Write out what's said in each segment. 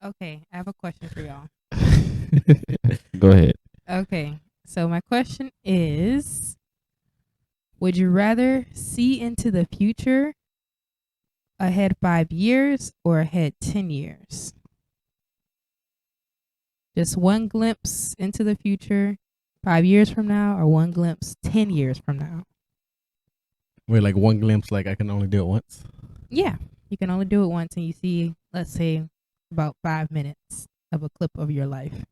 Okay, I have a question for y'all. Go ahead. Okay, so my question is, would you rather see into the future ahead 5 years or ahead 10 years? Just one glimpse into the future 5 years from now, or one glimpse 10 years from now? Wait, like one glimpse, like I can only do it once. Yeah, you can only do it once, and you see, let's say, about 5 minutes of a clip of your life.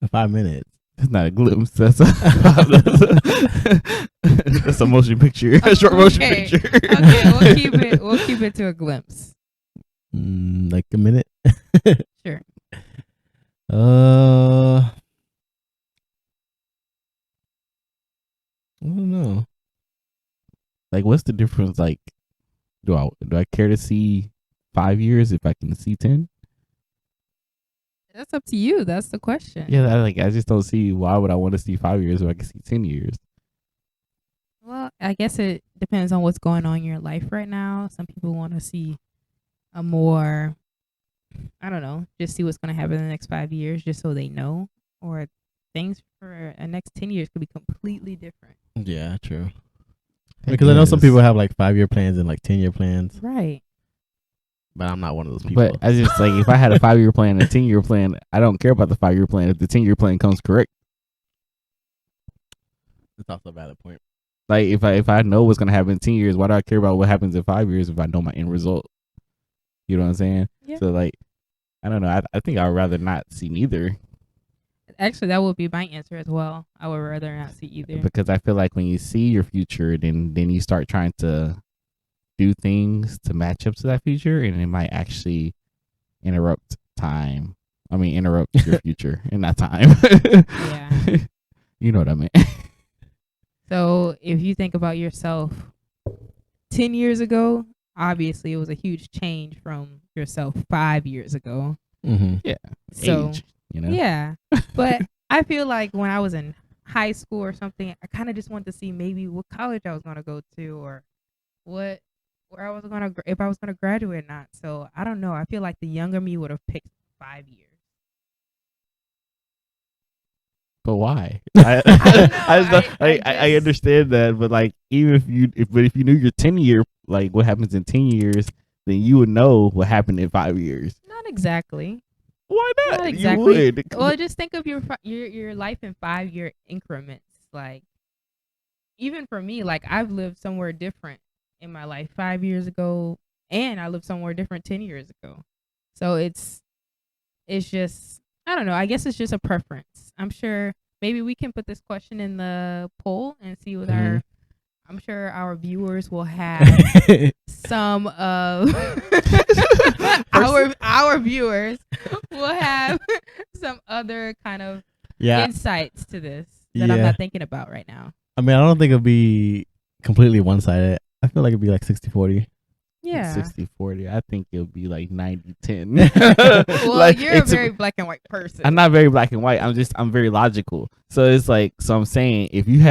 5 minutes. It's not a glimpse. That's that's a motion picture. A short motion picture. Okay, we'll keep it to a glimpse. Like a minute. Sure. I don't know. Like, what's the difference? Like, do I care to see 5 years if I can see 10? That's up to you. That's the question. Yeah, I just don't see why would I want to see 5 years if I can see 10 years. Well, I guess it depends on what's going on in your life right now. Some people want to see a more, I don't know, just see what's going to happen in the next 5 years just so they know. Or things for the next 10 years could be completely different. Yeah, true. Because I know some people have like 5-year plans and like 10-year plans. Right. But I'm not one of those people. But I just like if I had a 5-year plan and a 10-year plan, I don't care about the 5-year plan if the 10-year plan comes correct. That's also a valid point. Like if I know what's gonna happen in 10 years, why do I care about what happens in 5 years if I know my end result? You know what I'm saying? Yeah. So like, I don't know. I think I'd rather not see neither. Actually, that would be my answer as well. I would rather not see either. Because I feel like when you see your future, then you start trying to do things to match up to that future, and it might actually interrupt time. I mean, interrupt your future and not time. Yeah. You know what I mean? So if you think about yourself 10 years ago, obviously it was a huge change from yourself 5 years ago. Mm-hmm. Yeah. So, age, you know? yeah. But I feel like when I was in high school or something, I kind of just wanted to see maybe what college I was going to go to, or where I was going to, if I was going to graduate or not. So I don't know. I feel like the younger me would have picked 5 years. But why? I I understand that, but like even if you knew your 10-year, like what happens in 10 years, then you would know what happened in 5 years. Not exactly. Why not? Not exactly. You would. Well, just think of your life in 5-year increments. Like, even for me, like I've lived somewhere different in my life 5 years ago, and I lived somewhere different 10 years ago. So it's just, I don't know. I guess it's just a preference. I'm sure maybe we can put this question in the poll and see what I'm sure our viewers will have some of our viewers will have some other kind of insights to this that I'm not thinking about right now. I mean, I don't think it'll be completely one-sided. I feel like it'd be like 60-40. Yeah. 60-40. I think it'll be like 90-10. Well, like, you're a very black and white person. I'm not very black and white. I'm very logical. So it's like, so I'm saying if you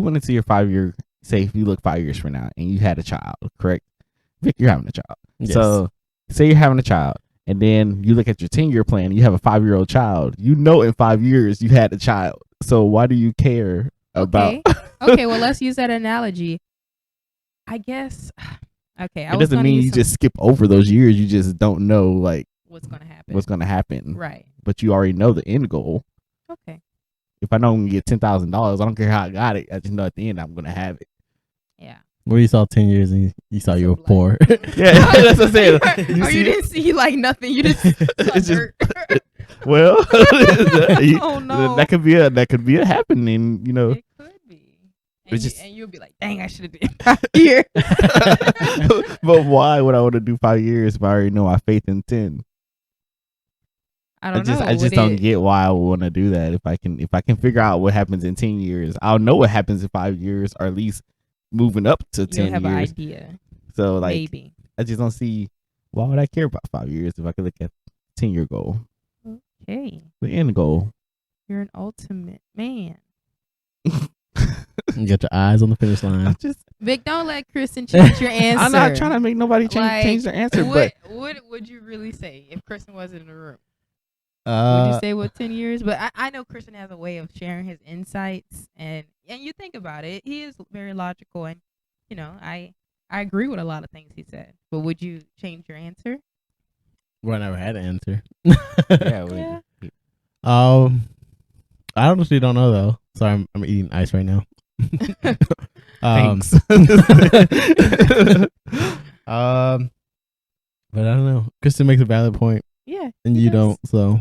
went into your 5-year, say if you look 5 years from now and you had a child, correct? Vic, you're having a child. Yes. So say you're having a child and then you look at your 10-year plan, you have a 5-year-old child. You know in 5 years you had a child. So why do you care about? Okay, well, let's use that analogy. I guess... Okay, it doesn't mean you just skip over those years. You just don't know like what's gonna happen. Right. But you already know the end goal. Okay. If I know I'm gonna get $10,000, I don't care how I got it. I just know at the end I'm gonna have it. Yeah. Well, you saw 10 years and you saw you were poor. Yeah, that's what I'm saying. You didn't see like nothing. You just saw dirt. Well, oh no, that could be a happening. You know. It could be. And you'll be like, dang, I should have did 5 years. But why would I want to do 5 years if I already know my faith in 10? I don't know. I just don't get why I would want to do that. If I can figure out what happens in 10 years, I'll know what happens in 5 years, or at least moving up to 10 years. Have an idea. So like, maybe. I just don't see why would I care about 5 years if I could look at 10-year goal. Okay. The end goal. You're an ultimate man. You got your eyes on the finish line. Vic, don't let Kristen change your answer. I'm not trying to make nobody change their answer. What would you really say if Kristen wasn't in the room? Would you say what 10 years? But I know Christian has a way of sharing his insights, and you think about it, he is very logical, and I agree with a lot of things he said. But would you change your answer? Well, I never had an answer. Yeah. I honestly don't know though. Sorry, I'm eating ice right now. Thanks. But I don't know. Kristen makes a valid point, Yeah. and you don't. So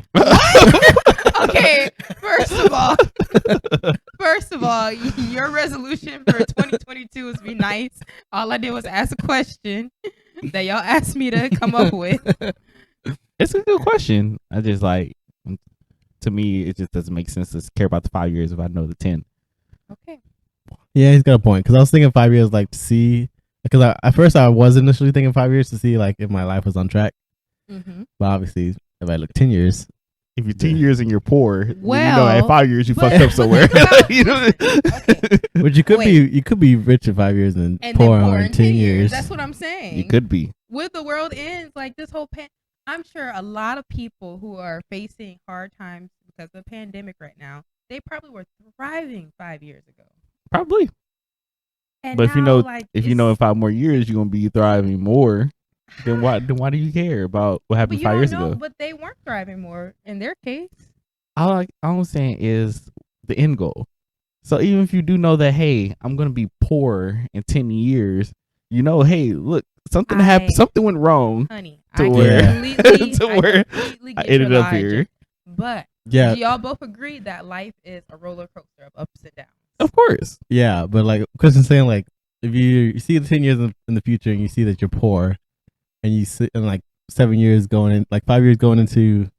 Okay. First of all, your resolution for 2022 was be nice. All I did was ask a question that y'all asked me to come up with. It's a good question. I just to me, it just doesn't make sense to care about the 5 years if I know the 10. Okay. yeah, he's got a point. Because I was thinking 5 years, like to see. Because at first I was initially thinking 5 years to see like if my life was on track. Mm-hmm. But obviously, if I look 10 years, If you're 10 years and you're poor, then Well, at 5 years you but- fucked up somewhere. Okay. but you could be rich in 5 years and, And poor then in 10 years. That's what I'm saying. You could be. With the world ends, like this whole I'm sure a lot of people who are facing hard times because of the pandemic right now, they probably were thriving 5 years ago. Probably. And But if you now, know, like, if you know in 5 more years you're gonna be thriving more, then why do you care about what but happened you 5 don't years know, ago? but they weren't thriving more in their case. All I'm saying is the end goal. So even if you do know that, hey, I'm gonna be poor in 10 years, hey, look, something happened, something went wrong, Honey, To I where- completely, to where completely I get your ended up logic. here. But Yeah, y'all both agree that life is a roller coaster of ups and downs. Of course. yeah. But like Kristen's saying, like if you see the 10 years in the future and you see that you're poor, and you see in like 7 years going in, like 5 years going into,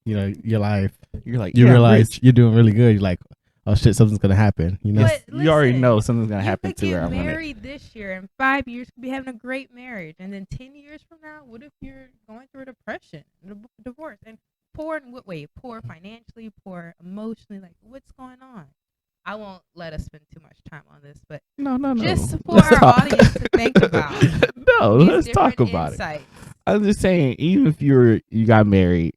your life, You're like, you yeah, realize rich. you're doing really good. You're like, oh shit, something's gonna happen. But You already listen, know something's gonna you happen could to get where I'm gonna. married this year, and 5 years could be having a great marriage, and then 10 years from now, what if you're going through a depression, divorce, and poor in what way? Poor financially, poor emotionally. Like, what's going on? I won't let us spend too much time on this, but No. just for Let's our talk. audience to think about. No, these let's talk different about it. insights. I'm just saying, even if you got married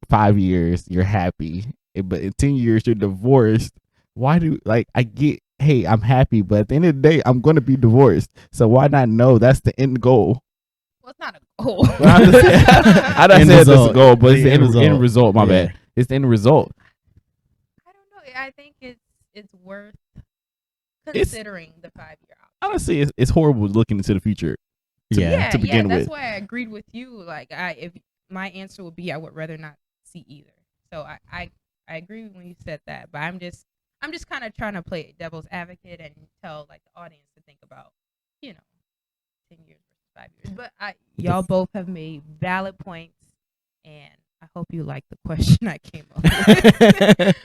5 years, you're happy, but in 10 years you're divorced. Why I get, hey, I'm happy, but at the end of the day, I'm going to be divorced. So why not know that's the end goal? Well, it's not a goal. Well, I don't End say it's a result. goal, but it's the End end result. result. My Yeah. bad. It's the end result. I don't know. I think it's worth considering the 5-year option. Honestly, it's horrible looking into the future. Yeah. to begin that's with. why I agreed with you. Like, if my answer would be, I would rather not see either. So I agree when you said that, but I'm just kind of trying to play devil's advocate and tell like the audience to think about, 10 years versus 5 years. But y'all both have made valid points, and I hope you like the question I came up with.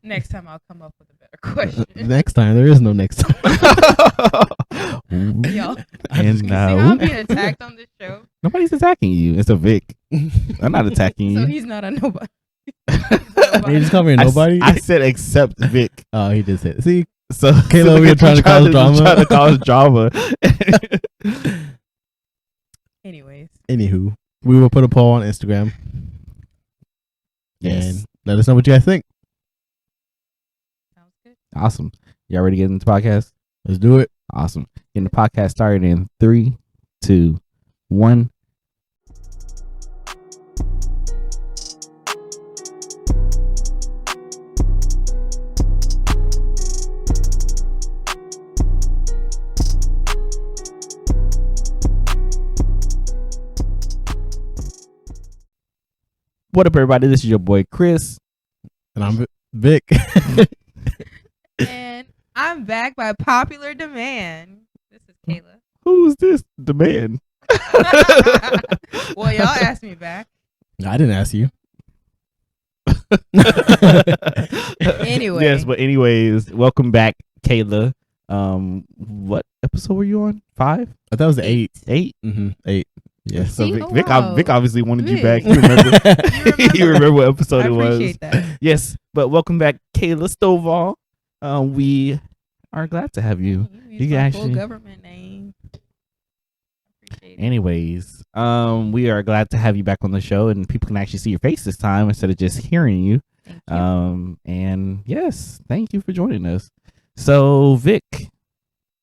Next time I'll come up with a better question. Next time, there is no next time. Y'all, And see how I'm now being attacked on this show? nobody's attacking you. It's a Vic. I'm not attacking So you. he's not a nobody. You just call me a nobody. I said except Vic. Oh, he did say it. See, So Kayla, we were trying to cause drama. Trying to cause drama. Anyways, anywho, we will put a poll on Instagram Yes. and let us know what you guys think. sounds good. Awesome. Y'all ready to get into the podcast? Let's do it. Awesome. Getting the podcast started in 3, 2, 1. What up, everybody? This is your boy Chris. And I'm Vic. And I'm back by popular demand. This is Kayla. Who's this? The man. Well, y'all asked me back. I didn't ask you. Anyway. Yes, but anyways, welcome back, Kayla. What episode were you on? 5? I thought it was 8. 8? 8. Yes. So See? Vic, Oh, Vic, wow. Vic obviously wanted you back. Vic. You remember? You You remember what episode I it was? appreciate that. Yes, but welcome back, Kayla Stovall. We are glad to have you. You You use my actually- full government name. Appreciate Anyways, we are glad to have you back on the show, and people can actually see your face this time instead of just hearing you. Thank you. And yes, thank you for joining us. So, Vic,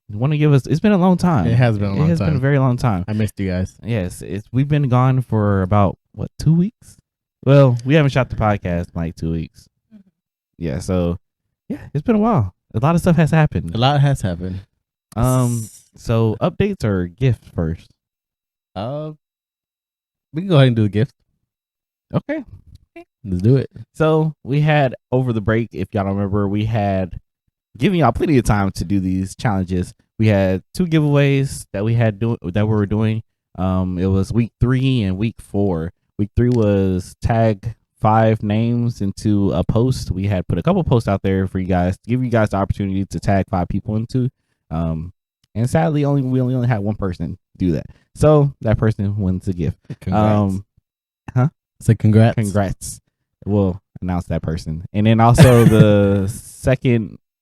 you want to give us? It's been a long time. It has been a long time. It has been a very long time. I missed you guys. Yes, we've been gone for about 2 weeks. Well, we haven't shot the podcast in like 2 weeks. Mhm. Yeah, so yeah, it's been a while. A lot of stuff has happened. A lot has happened. So updates or gifts first? We can go ahead and do a gift. Okay. Let's do it. So we had over the break, if y'all don't remember, we had given y'all plenty of time to do these challenges. We had 2 giveaways that we were doing. It was week 3 and week 4. Week 3 was tag 5 names into a post. We had put a couple posts out there for you guys to give you guys the opportunity to tag 5 people into. And sadly, we only had one person do that. So that person wins the gift. Congrats. Huh? So congrats. Congrats. We'll announce that person. And then also the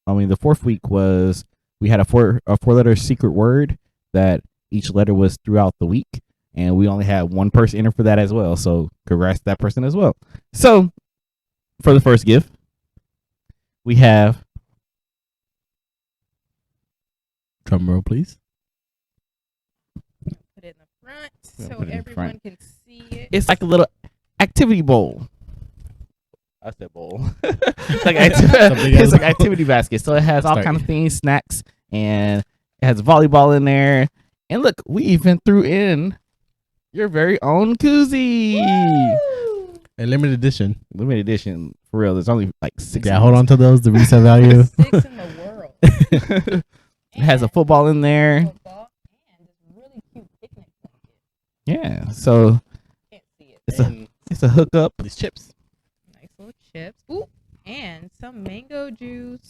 the 4th week was we had a 4-letter secret word that each letter was throughout the week. And we only had one person enter for that as well. So congrats to that person as well. So for the first gift, we have. Drum roll, please. Put it in the front so put it in everyone front. can see it. It's like a little activity bowl. I said bowl. It's like activity basket. So it has all kind of things, snacks, and it has volleyball in there. And look, we even threw in your very own koozie. Woo! A limited edition. Limited edition, for real. There's only like 6. Yeah, hold on to those. The resale value. 6 in the world. It has a football in there. Football and this really cute picnic blanket. Yeah, so Can't see it. it's a hookup. These chips. Nice little chips. Ooh, and some mango juice.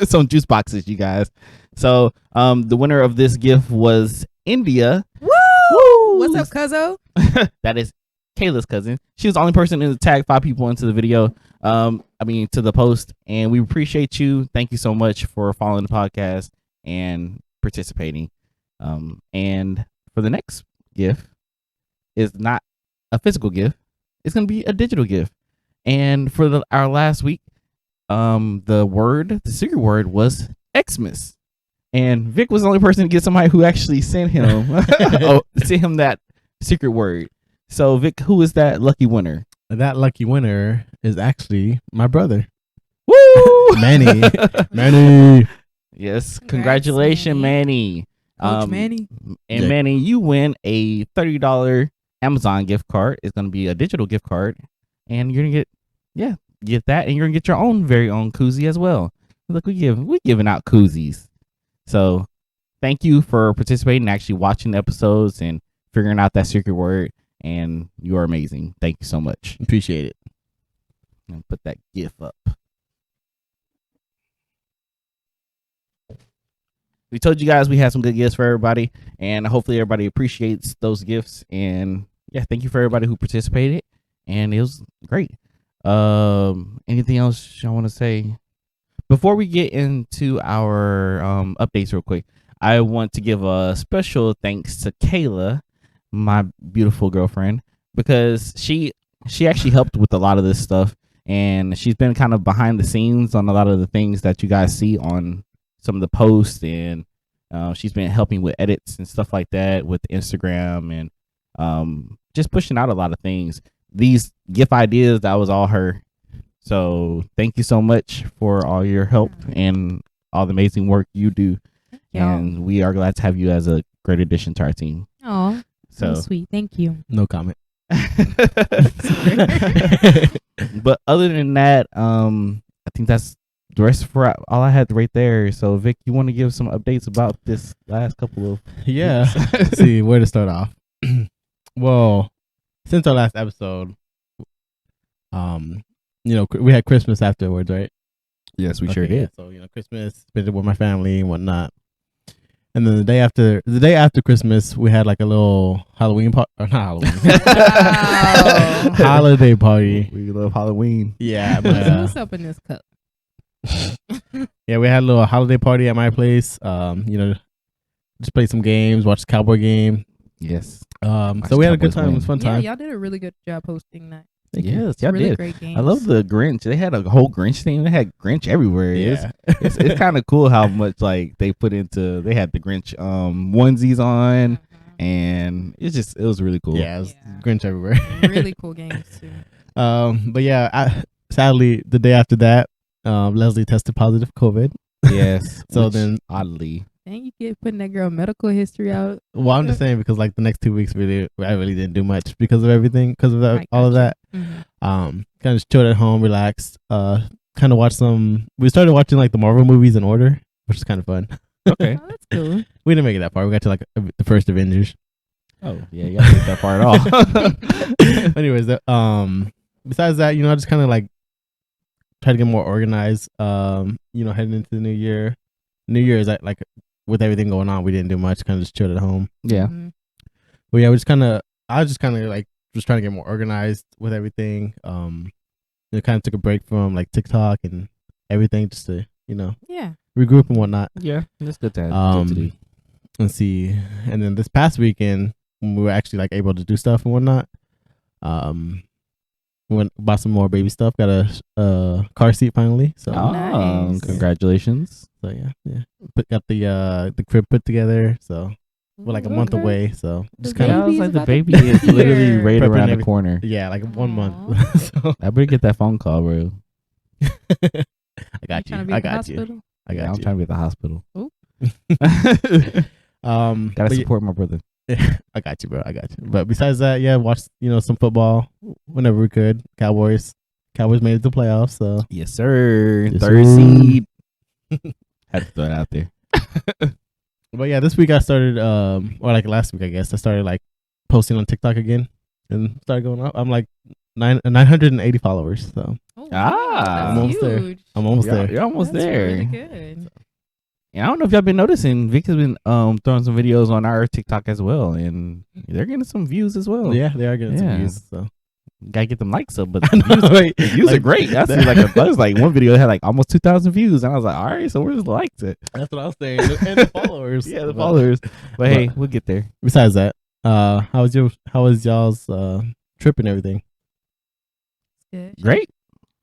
Some juice boxes, you guys. So the winner of this gift was India. Woo! Woo! What's up, cuzzo? That is Kayla's cousin. She was the only person to tag 5 people into the video. To the post, and we appreciate you. Thank you so much for following the podcast and participating. And for the next gift is not a physical gift. It's going to be a digital gift. And for our last week, the secret word was Xmas. And Vic was the only person to get somebody who actually sent him that secret word. So Vic, who is that lucky winner? That lucky winner is actually my brother. Woo! Manny. Yes, Congrats, congratulations, Manny. Coach Manny. And Yeah. Manny, you win a $30 Amazon gift card. It's gonna be a digital gift card, and you're gonna get that, and you're gonna get your very own koozie as well. Look, we're giving out koozies. So, thank you for participating and actually watching the episodes and figuring out that secret word. And you are amazing. Thank you so much. Appreciate it. And put that gift up. We told you guys we had some good gifts for everybody, and hopefully everybody appreciates those gifts. And yeah, thank you for everybody who participated, and it was great. Anything else I want to say before we get into our updates real quick? I want to give a special thanks to Kayla, my beautiful girlfriend, because she actually helped with a lot of this stuff, and she's been kind of behind the scenes on a lot of the things that you guys see on some of the posts, and she's been helping with edits and stuff like that with Instagram, and just pushing out a lot of things. These gift ideas, that was all her. So thank you so much for all your help and all the amazing work you do. And we are glad to have you as a great addition to our team. Oh, so sweet. Thank you. No comment. But other than that, I think that's the rest for all I had right there. So Vic, you want to give some updates about this last couple of Yeah. Let's see where to start off. Well, since our last episode, we had Christmas afterwards, right? Yes, we sure did. So Christmas, spent it with my family and whatnot. And then the day after Christmas, we had like a little Halloween party. Not Halloween. Wow. Holiday party. We love Halloween. Yeah. What's up in this cup? Yeah, we had a little holiday party at my place. Just play some games, watch the Cowboy game. Yes. So we had a good Cowboys time. It was a fun Yeah, time. y'all did a really good job hosting that. Yes, It's y'all really did. great games. I love the Grinch. They had a whole Grinch theme. They had Grinch everywhere. Yeah. It's kind of cool how much like they put into. They had the Grinch onesies on, and it was really cool. Yeah, it was Yeah. Grinch everywhere. Really cool games too. But yeah, sadly, the day after that, Leslie tested positive for COVID. Yes. So which, then, oddly, Dang, you get putting that girl medical history out. well, I'm just saying because like the next 2 weeks, I really didn't do much because of everything, because of that, all of that. Mm-hmm. Kind of just chilled at home, relaxed. Kind of watched some. We started watching like the Marvel movies in order, which is kind of fun. okay. Oh, that's cool. We didn't make it that far. We got to like the first Avengers. Oh yeah, you gotta get that far at all. Anyways, besides that, I just kind of like try to get more organized. Heading into the new year. New Year is like with everything going on, we didn't do much. Kind of just chilled at home. Yeah. Mhm. But yeah, I was just kind of like just trying to get more organized with everything. Kind of took a break from like TikTok and everything just to Yeah. regroup and whatnot. Yeah, that's good to have. Good to do. Let's see. And then this past weekend, when we were actually like able to do stuff and whatnot, went bought some more baby stuff. Got a car seat finally. So Nice. Congratulations. so yeah. Got the crib put together. So we're like a month Okay. away. So just The kind Yeah, I of was baby's like the about to baby be is literally here. right Prepping around the everything. corner. yeah, like 1 month. Aw. So I better get that phone call, bro. I got trying you. to be I at the got you. hospital? I got I'm you. trying to be at the hospital. Ooh. Gotta but support my brother. I got you, bro. I got you. But besides that, yeah, watched some football whenever we could. Cowboys made it to playoffs. So Yes, sir. Yes, Third sir. seed. Had to throw it out there. but yeah, this week I started or like last week I guess I started like posting on TikTok again and started going up. I'm like 980 followers. So Oh, Ah. wow, I'm that's almost there. huge. I'm almost there. You're almost That's there. really good. And I don't know if y'all been noticing. Vic has been throwing some videos on our TikTok as well, and they're getting some views as well. Yeah, they are getting some Yeah. views. So Gotta get them likes up, but I know, right? the views are Like, great. That's that was like one video that had like almost 2,000 views, and I was like, all right, so where's the likes at? That's what I was saying. And the followers. Yeah, the But followers. But hey, we'll get there. Besides that, how was y'all's trip and everything? Good. Great.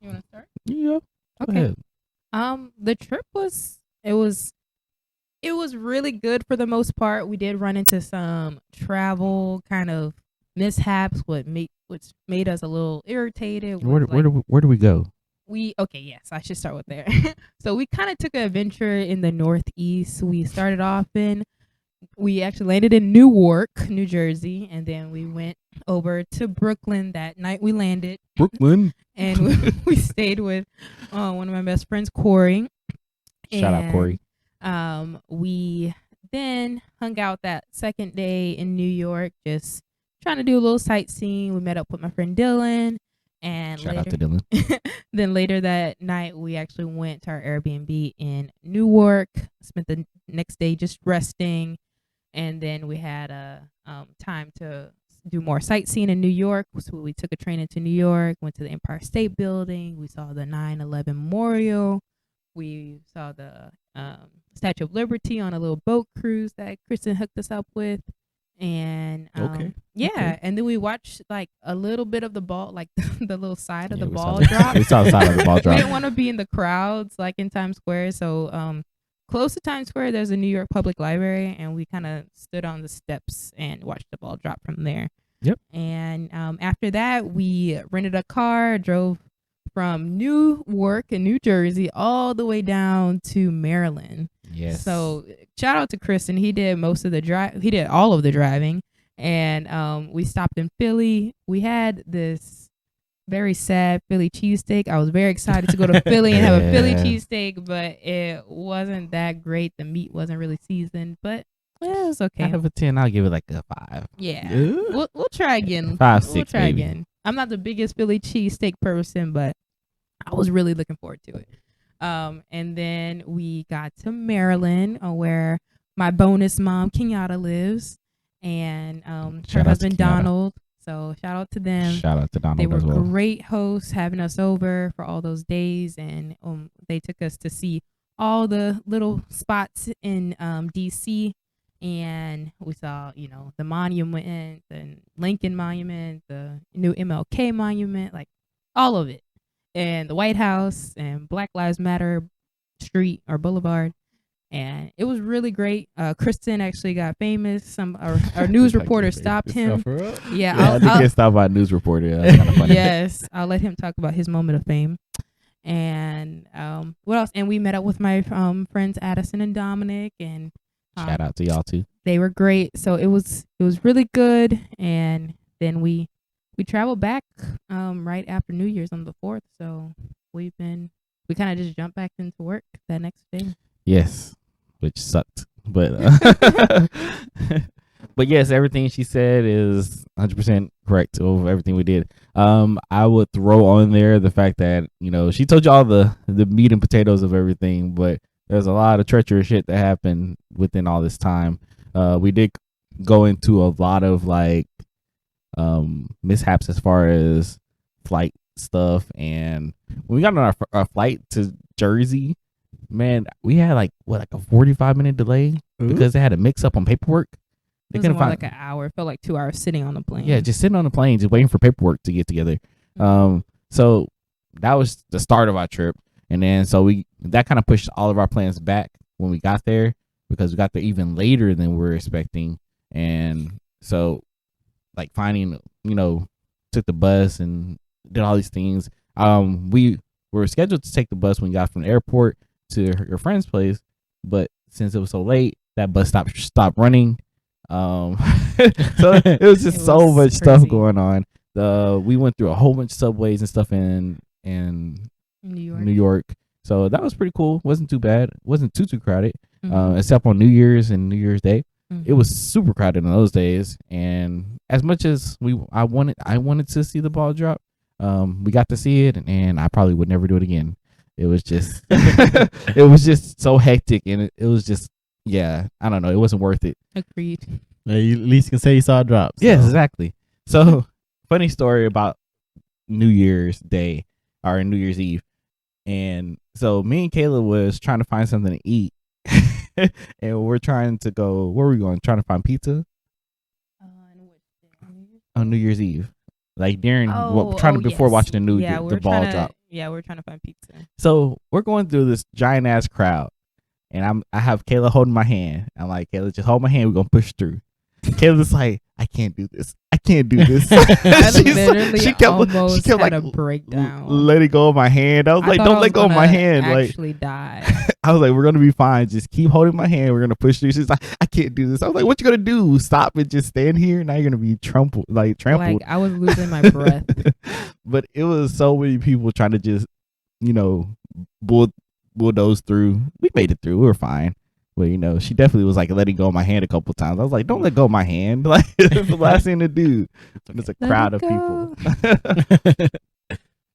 You want to start? Yeah. Go Okay. ahead. The trip was really good for the most part. We did run into some travel kind of mishaps, which made us a little irritated. Where do we go? Yes, I should start with there. So we kind of took an adventure in the Northeast. We started off we actually landed in Newark, New Jersey, and then we went over to Brooklyn that night we landed. Brooklyn. And we stayed with one of my best friends, Corey. Shout out Corey. We then hung out that second day in New York, just trying to do a little sightseeing. We met up with my friend Dylan, and Shout out to Dylan. then later that night, we actually went to our Airbnb in Newark. Spent the next day just resting, and then we had a time to do more sightseeing in New York. So we took a train into New York, went to the Empire State Building. We saw the 9/11 Memorial. We saw the Statue of Liberty on a little boat cruise that Kristen hooked us up with. And Okay. and then we watched like a little bit of the ball, like the little side of the we saw ball the- drop. We saw the side of the ball We drop. didn't want to be in the crowds like in Times Square. So close to Times Square, there's a New York Public Library, and we kind of stood on the steps and watched the ball drop from there. Yep. And after that, we rented a car, drove from Newark in New Jersey all the way down to Maryland. Yes. So shout out to Kristen. He did most of the drive. He did all of the driving. And we stopped in Philly. We had this very sad Philly cheesesteak. I was very excited to go to Philly and have a Philly Yeah. cheesesteak, but it wasn't that great. The meat wasn't really seasoned, but it was okay. Out of a 10, I'll give it like a 5. Yeah. Yeah. We'll try again. 5, We'll 6 try maybe. again. I'm not the biggest Philly cheesesteak person, but I was really looking forward to it. And then we got to Maryland, where my bonus mom, Kenyatta, lives, and her Shout out to husband, Kenyatta. Donald. So shout out to them. Shout out to Donald They were as well. great hosts having us over for all those days, and they took us to see all the little spots in DC, and we saw, you know, the monument, the Lincoln Monument, the new MLK Monument, like all of it, and the White House and Black Lives Matter Street or Boulevard. And it was really great. Kristen actually got famous. Our news reporter stopped him. Yeah, I did get stopped by a news reporter. Yeah, that's kind of funny. Yes, I'll let him talk about his moment of fame. And what else? And we met up with my friends Addison and Dominic, and Shout out to y'all too. they were great. So it was really good. And then we traveled back right after New Year's on the 4th. So we kind of just jumped back into work that next day. Yes, which sucked, but but yes, everything she said is 100% correct over everything we did. I would throw on there the fact that, you know, she told you all the meat and potatoes of everything, but there's a lot of treacherous shit that happened within all this time. We did go into a lot of like mishaps as far as flight stuff, and when we got on our flight to Jersey, man, we had like a 45-minute delay because they had a mix up on paperwork. It was more like an hour. It felt like 2 hours sitting on the plane. Yeah, just sitting on the plane, just waiting for paperwork to get together. So that was the start of our trip, and then that kind of pushed all of our plans back when we got there, because we got there even later than we were expecting. And so, like, finding, you know, took the bus and did all these things. We were scheduled to take the bus when we got from the airport to your friend's place, but since it was so late, that bus stopped running. So it was just so much crazy stuff going on. We went through a whole bunch of subways and stuff in New York. So that was pretty cool. Wasn't too bad. Wasn't too crowded. Except on New Year's and New Year's Day. It was super crowded in those days. And as much as I wanted to see the ball drop, we got to see it, and I probably would never do it again. It was just it was just so hectic, and it was just, yeah, I don't know, it wasn't worth it. Agreed. Yeah, you at least can say you saw a drop. So. Yes, exactly. So funny story about New Year's Day or New Year's Eve. And so me and Kayla was trying to find something to eat. And we're trying to go, where are we going? Trying to find pizza? On New Year's Eve. Like during before watching the ball drop. Yeah, we're trying to find pizza. So we're going through this giant ass crowd, and I have Kayla holding my hand. I'm like, Kayla, just hold my hand. We're gonna push through. Kayla's like, I can't do this. I can't do this. She kept like a breakdown. Letting go of my hand. I was like, don't let go of my hand. Actually die. I was like, we're gonna be fine. Just keep holding my hand. We're gonna push through. She's like, I can't do this. I was like, what you gonna do? Stop and just stand here? Now you're gonna be trampled. Like I was losing my breath. But it was so many people trying to just, you know, bulldoze through. We made it through. We were fine. But, you know, she definitely was like letting go of my hand a couple times. I was like, don't let go of my hand. Like, it's the last thing to do. There's a crowd of people.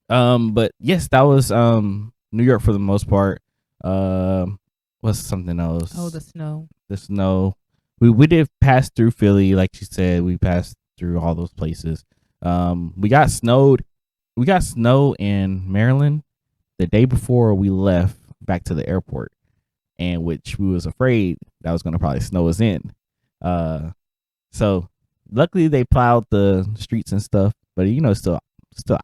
But yes, that was New York for the most part. What's something else? Oh, the snow. The snow. We did pass through Philly, like she said. We passed through all those places. We got snowed. We got snow in Maryland the day before we left back to the airport, and which we was afraid that was going to probably snow us in. So luckily they plowed the streets and stuff, but you know, still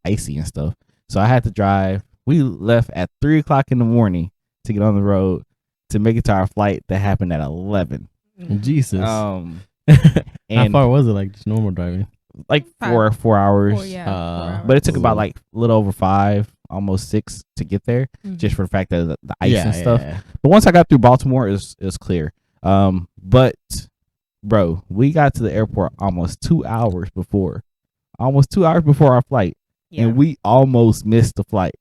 icy and stuff. So I had to drive. We left at 3:00 in the morning to get on the road to make it to our flight that happened at 11. Jesus. And how far was it? Like just normal driving? Like 4 hours. 4 hours. But it took about like a little over 5, almost 6 to get there, just for the fact that the ice and stuff. Yeah. But once I got through Baltimore, it was clear. But bro, we got to the airport almost 2 hours before our flight, and we almost missed the flight.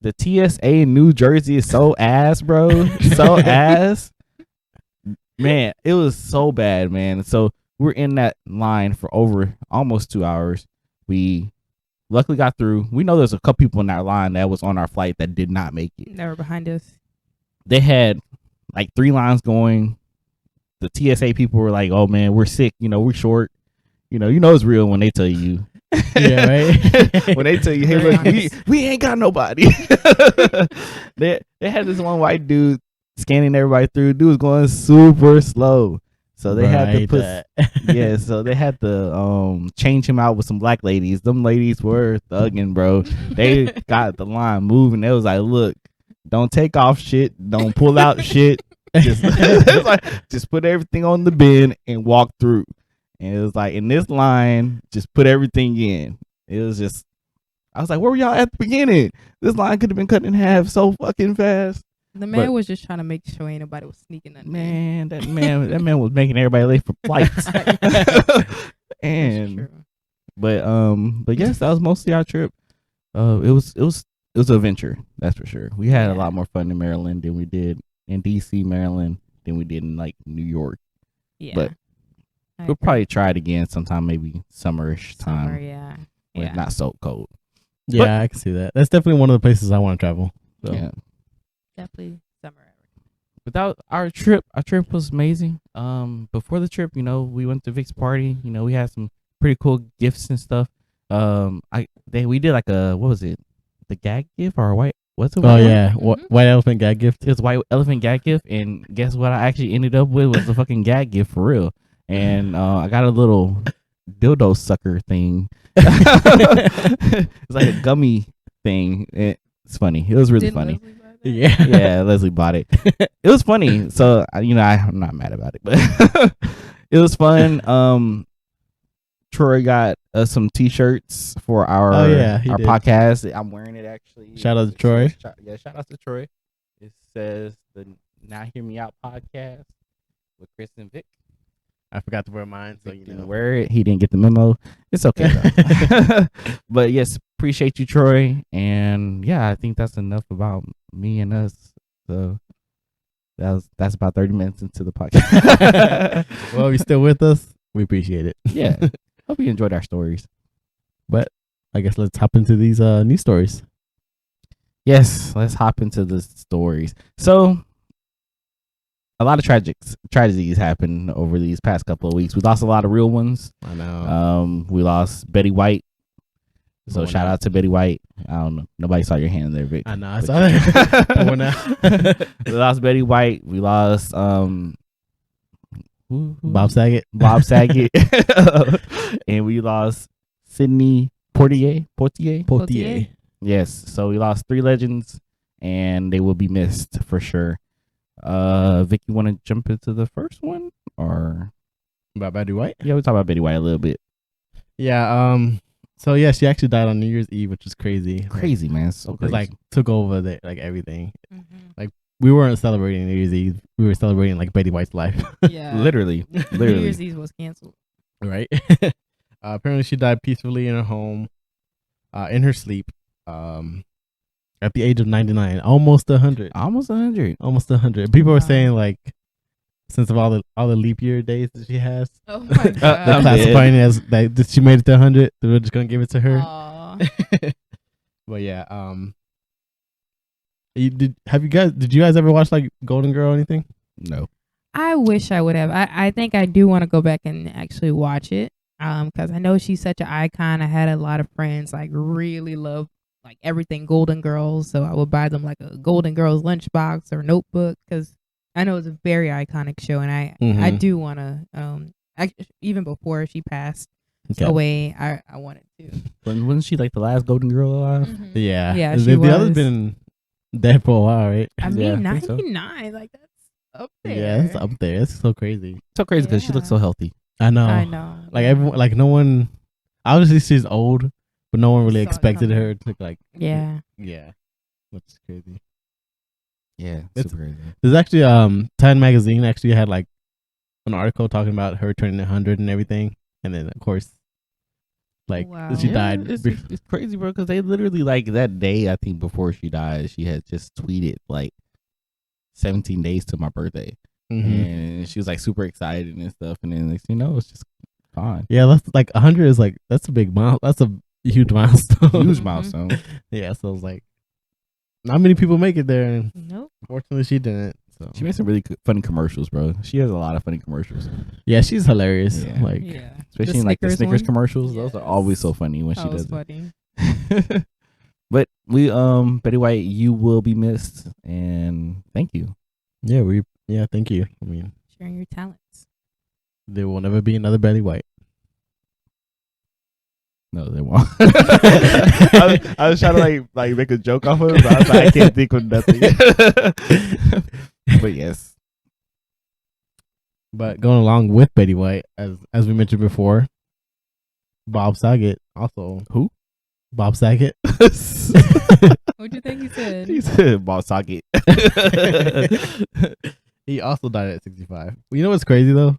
The TSA in New Jersey is so ass, bro. So ass. Man, it was so bad, man. So we're in that line for over almost 2 hours. We luckily got through. We know there's a couple people in that line that was on our flight that did not make it. They were behind us. They had like 3 lines going. The TSA people were like, "Oh man, we're sick. You know, we're short. You know it's real when they tell you." Yeah, right. When they tell you, "Hey, look, we ain't got nobody." They had this one white dude scanning everybody through. Dude was going super slow. So they had to Right, put yeah, so they had to change him out with some black ladies. Them ladies were thugging, bro. They got the line moving. They was like, look, don't take off shit, don't pull out shit. Just, it's like, just put everything on the bin and walk through. And it was like, in this line, just put everything in. It was just, I was like, where were y'all at the beginning? This line could have been cut in half so fucking fast. The man was just trying to make sure ain't nobody was sneaking nothing. Man, that man was making everybody late for flights. And but yes, that was mostly our trip. It was an adventure, that's for sure. We had a lot more fun in Maryland than we did in DC, Maryland, than we did in like New York. Yeah. But we'll probably try it again sometime, maybe summerish time. Summer, yeah. When it's not so cold. Yeah, But- I can see that. That's definitely one of the places I want to travel. So. Yeah. Definitely summer. Without our trip was amazing. Before the trip, we went to Vic's party. We had some pretty cool gifts and stuff. We did like a, what was it? The gag gift or what's it? Oh yeah, white elephant gag gift. It was white elephant gag gift, and guess what? I actually ended up with was a fucking gag gift for real. And I got a little dildo sucker thing. It's like a gummy thing. It's funny. It was really funny. Yeah, Leslie bought it. It was funny. So I'm not mad about it, but it was fun. Troy got some T-shirts for our podcast. I'm wearing it actually. Shout out to Troy. Shout out to Troy. It says the Now Hear Me Out podcast with Chris and Vic. I forgot to wear mine, so Vic didn't wear it. He didn't get the memo. It's okay though. But yes, appreciate you, Troy. And yeah, I think that's enough about me and us. So that's about 30 minutes into the podcast. Well, if you're still with us, we appreciate it. Yeah. Hope you enjoyed our stories. But I guess let's hop into these news stories. Yes, let's hop into the stories. So, a lot of tragedies happened over these past couple of weeks. We lost a lot of real ones. I know. We lost Betty White. So shout out to Betty White. I don't know. Nobody saw your hand there, Vic. I know. I saw that. We lost Betty White. We lost Bob Saget. And we lost Sidney Portier. Yes. So we lost 3 legends, and they will be missed for sure. Vic, you want to jump into the first one, or about Betty White? Yeah, we'll talk about Betty White a little bit. Yeah. So yeah, she actually died on New Year's Eve, which is crazy. Crazy, man. So crazy. Like took over everything. Mm-hmm. Like we weren't celebrating New Year's Eve. We were celebrating like Betty White's life. Yeah. Literally. New Year's Eve was canceled. Right. Apparently she died peacefully in her home, in her sleep, at the age of 99, almost 100. Almost 100. People were saying like, since of all the leap year days that she has, oh my god, they're classifying it as that she made it to 100. They're just gonna give it to her. But yeah, did you guys ever watch like Golden Girl or anything? No. I wish I would have. I think I do want to go back and actually watch it. Because I know she's such an icon. I had a lot of friends like really love like everything Golden Girls, so I would buy them like a Golden Girls lunchbox or notebook because I know it's a very iconic show, and I do want to even before she passed away, I wanted to. Wasn't she like the last Golden Girl alive? Mm-hmm. Yeah, she was. The other's been dead for a while, right? I mean, 99, like that's up there. Yeah, it's up there. It's so crazy. So crazy because she looks so healthy. I know. Like everyone, like no one. Obviously, she's old, but no one really expected her to like. Yeah, which is crazy. Yeah, it's super crazy. There's actually Time magazine actually had like an article talking about her turning 100 and everything, and then of course, like she died. It's crazy, bro, because they literally like that day. I think before she died, she had just tweeted like 17 days to my birthday. And she was like super excited and stuff, and then next thing you know, it's just gone. Yeah, that's like 100 is like that's a big that's a huge milestone. Yeah, so it's like not many people make it there, and nope. Fortunately, she didn't. So she made some really funny commercials, bro. She has a lot of funny commercials. Yeah, she's hilarious. Yeah. Like especially in like the Snickers commercials. Yes. Those are always so funny when she does funny. It. But we Betty White, you will be missed, and thank you. Yeah, thank you. I mean, sharing your talents. There will never be another Betty White. No, they won't. I was trying to like make a joke off of it, but I was like, I can't think of nothing. But yes. But going along with Betty White, as we mentioned before, Bob Saget also. Who? Bob Saget. What'd you think he said? He said Bob Saget. He also died at 65. You know what's crazy though?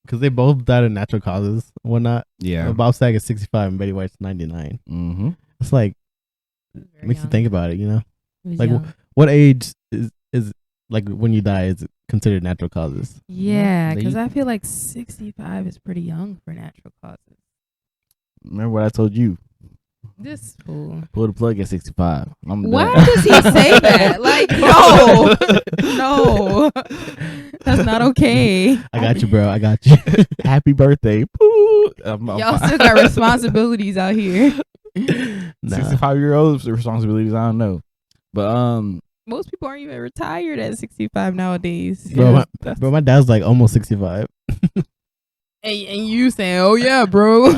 Because they both died of natural causes and whatnot. Yeah. Bob Saget's 65 and Betty White's 99. Mm-hmm. It's like, Very makes you young. think about it, you know? He was Like, young. what age is like when you die is considered natural causes? Yeah, They- because I feel like 65 is pretty young for natural causes. Remember what I told you? This fool. Pull the plug at 65. I'm Why done. does he say that? Like, no, no, that's not okay. I got you, bro. I got you. Happy birthday. Poo. I'm Y'all fine. still got responsibilities out here. Nah. 65-year-olds responsibilities. I don't know. But Most people aren't even retired at 65 nowadays. Bro, that's- my dad's like almost 65. And you saying, "Oh yeah, bro,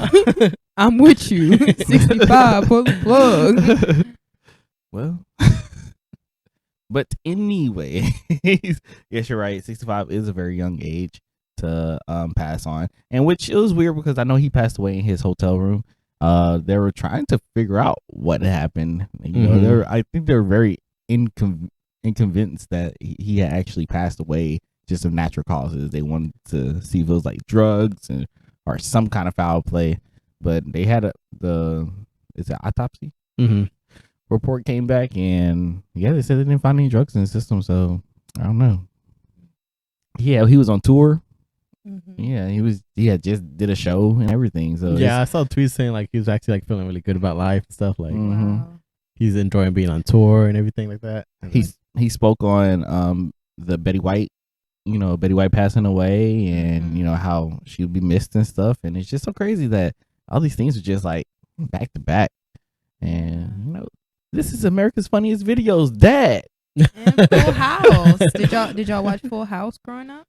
I'm with you." 65, pull the plug. well, but anyway, yes, you're right. 65 is a very young age to pass on, and which it was weird because I know he passed away in his hotel room. They were trying to figure out what happened. You know, I think they're very inconvinced that he had actually passed away just of natural causes. They wanted to see if it was like drugs or some kind of foul play, but they had it's an autopsy Mm-hmm. report came back, and yeah, they said they didn't find any drugs in the system. So I don't know. Yeah, he was on tour. Mhm. Yeah, he had just did a show and everything. So Yeah, I saw tweets saying like he was actually like feeling really good about life and stuff. Like Mhm. Wow. he's enjoying being on tour and everything like that. And he spoke on the Betty White, Betty White passing away, and Mhm. how she would be missed and stuff. And it's just so crazy that all these things are just like back to back. And this is America's Funniest Videos, Dad. And Full House. Did y'all watch Full House growing up?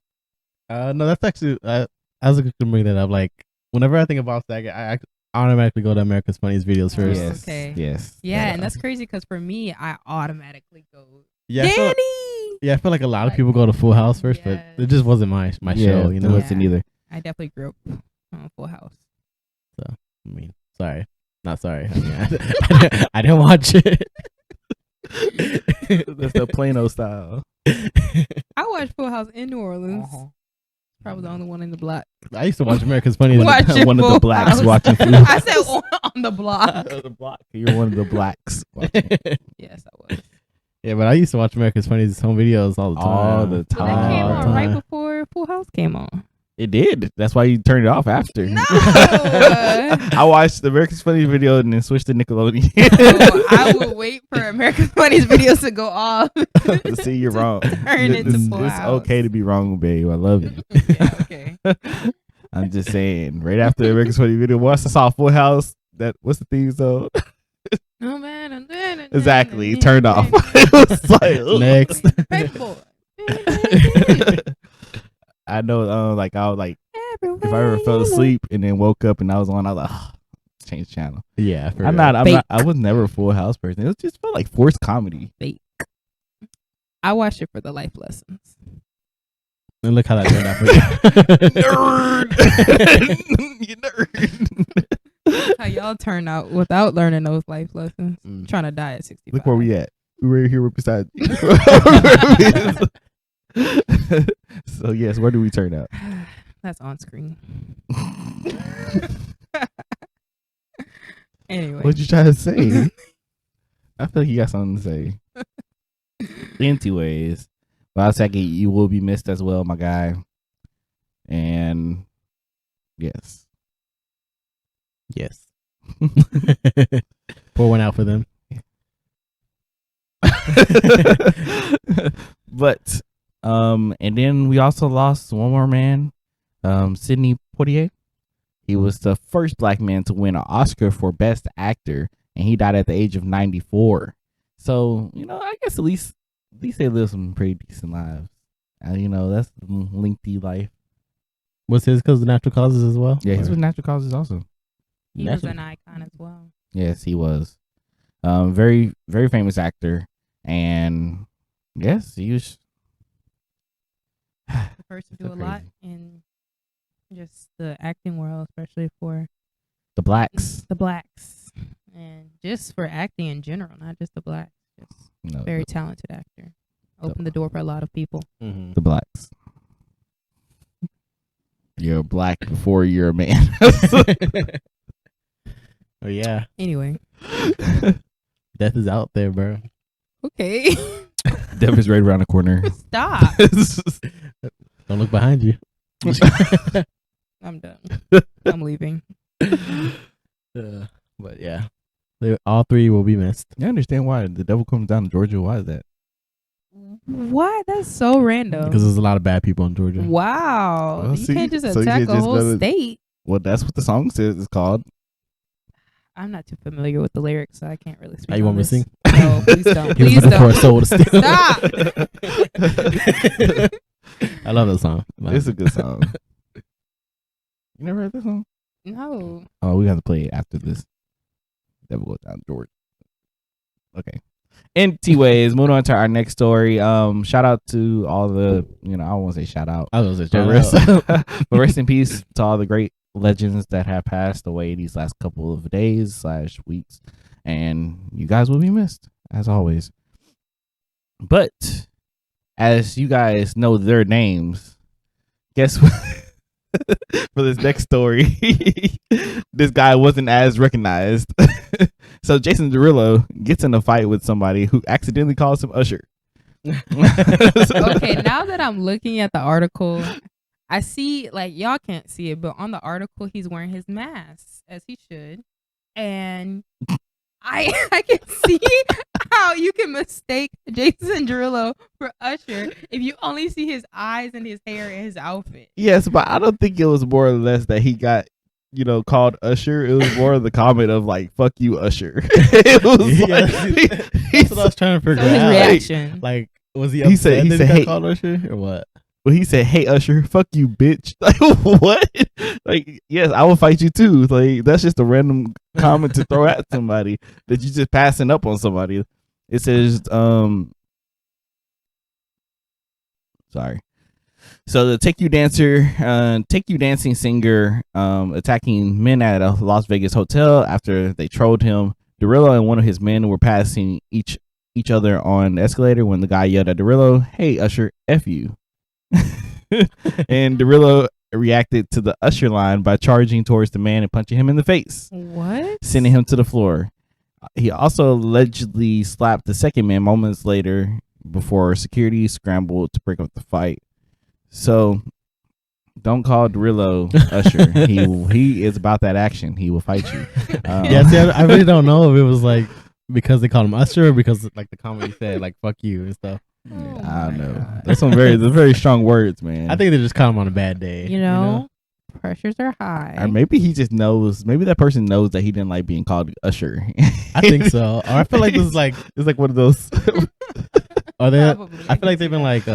no, that's actually I was going to bring that up. Like whenever I think about Saget, I automatically go to America's Funniest Videos first. Oh, Yes, okay. yes. Yeah, But, and that's crazy because for me, I automatically go, Yeah, I Danny. feel like a lot of Like, people go to Full House first, but yes. it just wasn't my show. You it know, wasn't either. I definitely grew up on Full House. I mean, sorry, not sorry. I mean, I didn't watch it. That's the Plano style. I watched Full House in New Orleans. Probably the only one in the block. I used to watch America's Funniest. Watching One of the Full blacks House. watching food. I said on the block. The block. You're one of the blacks. watching Yes, I was. Yeah, but I used to watch America's Funniest home videos all the time. all the But that came time. on right before Full House came on. It did. That's why you turned it off after. No. I watched the America's Funny video and then switched to Nickelodeon. So I would wait for America's Funniest videos to go off. See, you're wrong. Turn into Full It's House. okay to be wrong, babe. I love you. Yeah, okay. I'm just saying. Right after the America's Funny video, once I saw Full House, what's the theme song? Oh man, Exactly. Turned off. It was like, ugh. Next. Paperboy. I know, I was like, if I ever fell asleep and then woke up and I was on, I was like, oh, change channel. Yeah, for I'm real. not, I was never a Full House person. It just felt like forced comedy. Fake. I watched it for the life lessons. And look how that turned out for you. Nerd. You nerd. How y'all turn out without learning those life lessons. Mm. Trying to die at 65. Look where we at. We right here beside you. So yes, where do we turn out? That's on screen. Anyway. What'd you try to say? I feel like you got something to say. Anyways, well, Saki, you will be missed as well, my guy. And yes. Yes. Pour one out for them. But and then we also lost one more man, Sidney Poitier. He was the first black man to win an Oscar for Best Actor, and he died at the age of 94. So, I guess at least they live some pretty decent lives. That's a lengthy life. Was his because of natural causes as well? Yeah, he's Or- with natural causes also. He was Natural- an icon as well. Yes, he was. Very, very famous actor. And yes, he was. The person So do a lot crazy. in just the acting world, especially for The blacks. the blacks, and just for acting in general, not just the blacks. Just No, very talented actor. Opened the door for a lot of people. Mhm. the blacks. You're black before you're a man. Oh yeah, Anyway, death is out there, bro. okay, Death is right around the corner. stop. Don't look behind you. I'm done. I'm leaving. But yeah, all three will be missed. You understand why the devil comes down to Georgia? Why is that? What? That's so random. Because there's a lot of bad people in Georgia. Wow, Well, you see, can't just so you attack can't a just whole go to- state. Well, that's what the song says. It's called. I'm not too familiar with the lyrics, so I can't really speak. Oh, you want on me to this. sing? No, please don't. He was Please looking for a don't. soul to steal. Stop. I love that song. It's a good song. You never heard this song? No. Oh, we have to play it after this. Devil goes down Georgia. Okay. Anyways, moving on to our next story. Shout out to all the, I don't want to say shout out. I was But just rest in peace to all the great legends that have passed away these last couple of days / weeks. And you guys will be missed, as always. But as you guys know their names, guess what? For this next story, this guy wasn't as recognized. So Jason Derulo gets in a fight with somebody who accidentally calls him Usher. Okay, now that I'm looking at the article, I see, like, y'all can't see it, but on the article, he's wearing his mask, as he should. And I can see how you can mistake Jason Derulo for Usher if you only see his eyes and his hair and his outfit. Yes, but I don't think it was more or less that he got, called Usher. It was more of the comment of like, "Fuck you, Usher." It was Yeah, like, that's what I was trying to So figure his out. reaction. Like, was he? He said- upset he that said, got "Hey." called Usher or what? Well, he said, "Hey, Usher, fuck you, bitch." Like, what? Like, yes, I will fight you too. Like, that's just a random comment to throw at somebody that you just passing up on somebody. It says, sorry. So the Take You Dancing singer, attacking men at a Las Vegas hotel after they trolled him. Derulo and one of his men were passing each other on the escalator when the guy yelled at Derulo, "Hey, Usher, F you." And Derulo reacted to the Usher line by charging towards the man and punching him in the face, What? sending him to the floor. He also allegedly slapped the second man moments later before security scrambled to break up the fight. So don't call Derulo Usher. He is about that action. He will fight you. Yeah, see, I really don't know if it was like because they called him Usher or because like the comedy said like "fuck you" and stuff. Oh I don't my know. God. That's they're very strong words, man. I think they just caught him on a bad day. You know, pressures are high. Or maybe he just knows. Maybe that person knows that he didn't like being called Usher. I think so. Or I feel like this is like, It's like one of those. are they? Probably. I feel like they've been like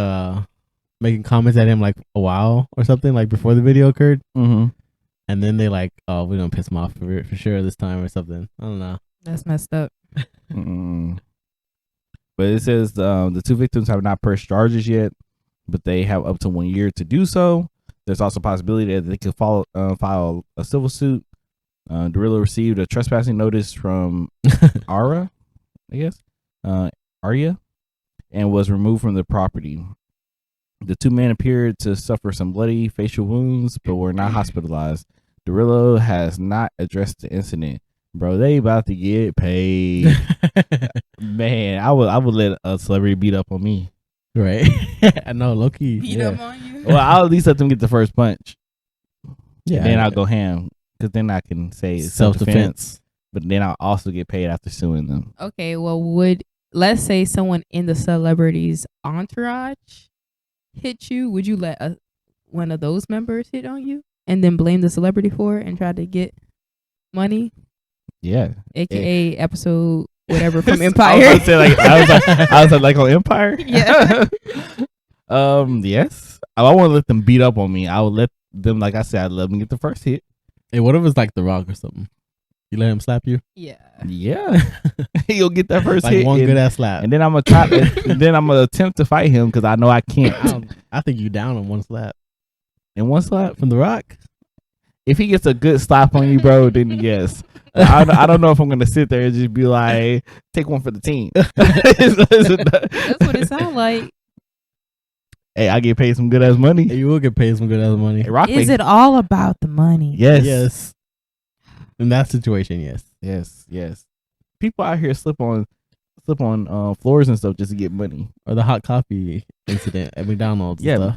making comments at him like a while or something like before the video occurred, Mm-hmm. and then they like, oh, we're gonna piss him off for sure this time or something. I don't know. That's messed up. But it says the two victims have not pressed charges yet, but they have up to 1 year to do so. There's also a possibility that they could file a civil suit. Derulo received a trespassing notice from Aria, I guess, Aria, and was removed from the property. The two men appeared to suffer some bloody facial wounds, but were not hospitalized. Derulo has not addressed the incident. Bro, they about to get paid. Man, I would let a celebrity beat up on me. Right. I know, low key. Beat Yeah. up on you. Well, I'll at least let them get the first punch. Yeah. Then I'll go ham, because then I can say it's self-defense. But then I'll also get paid after suing them. Okay, well, let's say someone in the celebrity's entourage hit you, would you let one of those members hit on you and then blame the celebrity for it and try to get money, Yeah. aka episode whatever from I was Empire? about to say, I was like on Empire. Yeah. Yes. I want to let them beat up on me. I would let them, like I said, I let them get the first hit. Hey, what if it's like The Rock or something? You let him slap you? Yeah. Yeah, he'll get that first Like hit, one and, good ass slap. and then I'm gonna try. And then I'm gonna attempt to fight him because I know I can't. I think you down on one slap In one slap, from The Rock. if he gets a good slap on you, bro, then yes. I don't know if I'm gonna sit there and just be like, take one for the team. That's what it sounds like. Hey, I get paid some good ass money. You will get paid some good ass money. Hey, Rock Is makes- it all about the money? Yes. Yes. In that situation, yes. Yes. People out here slip on floors and stuff just to get money. Or the hot coffee incident at McDonald's. Yeah. And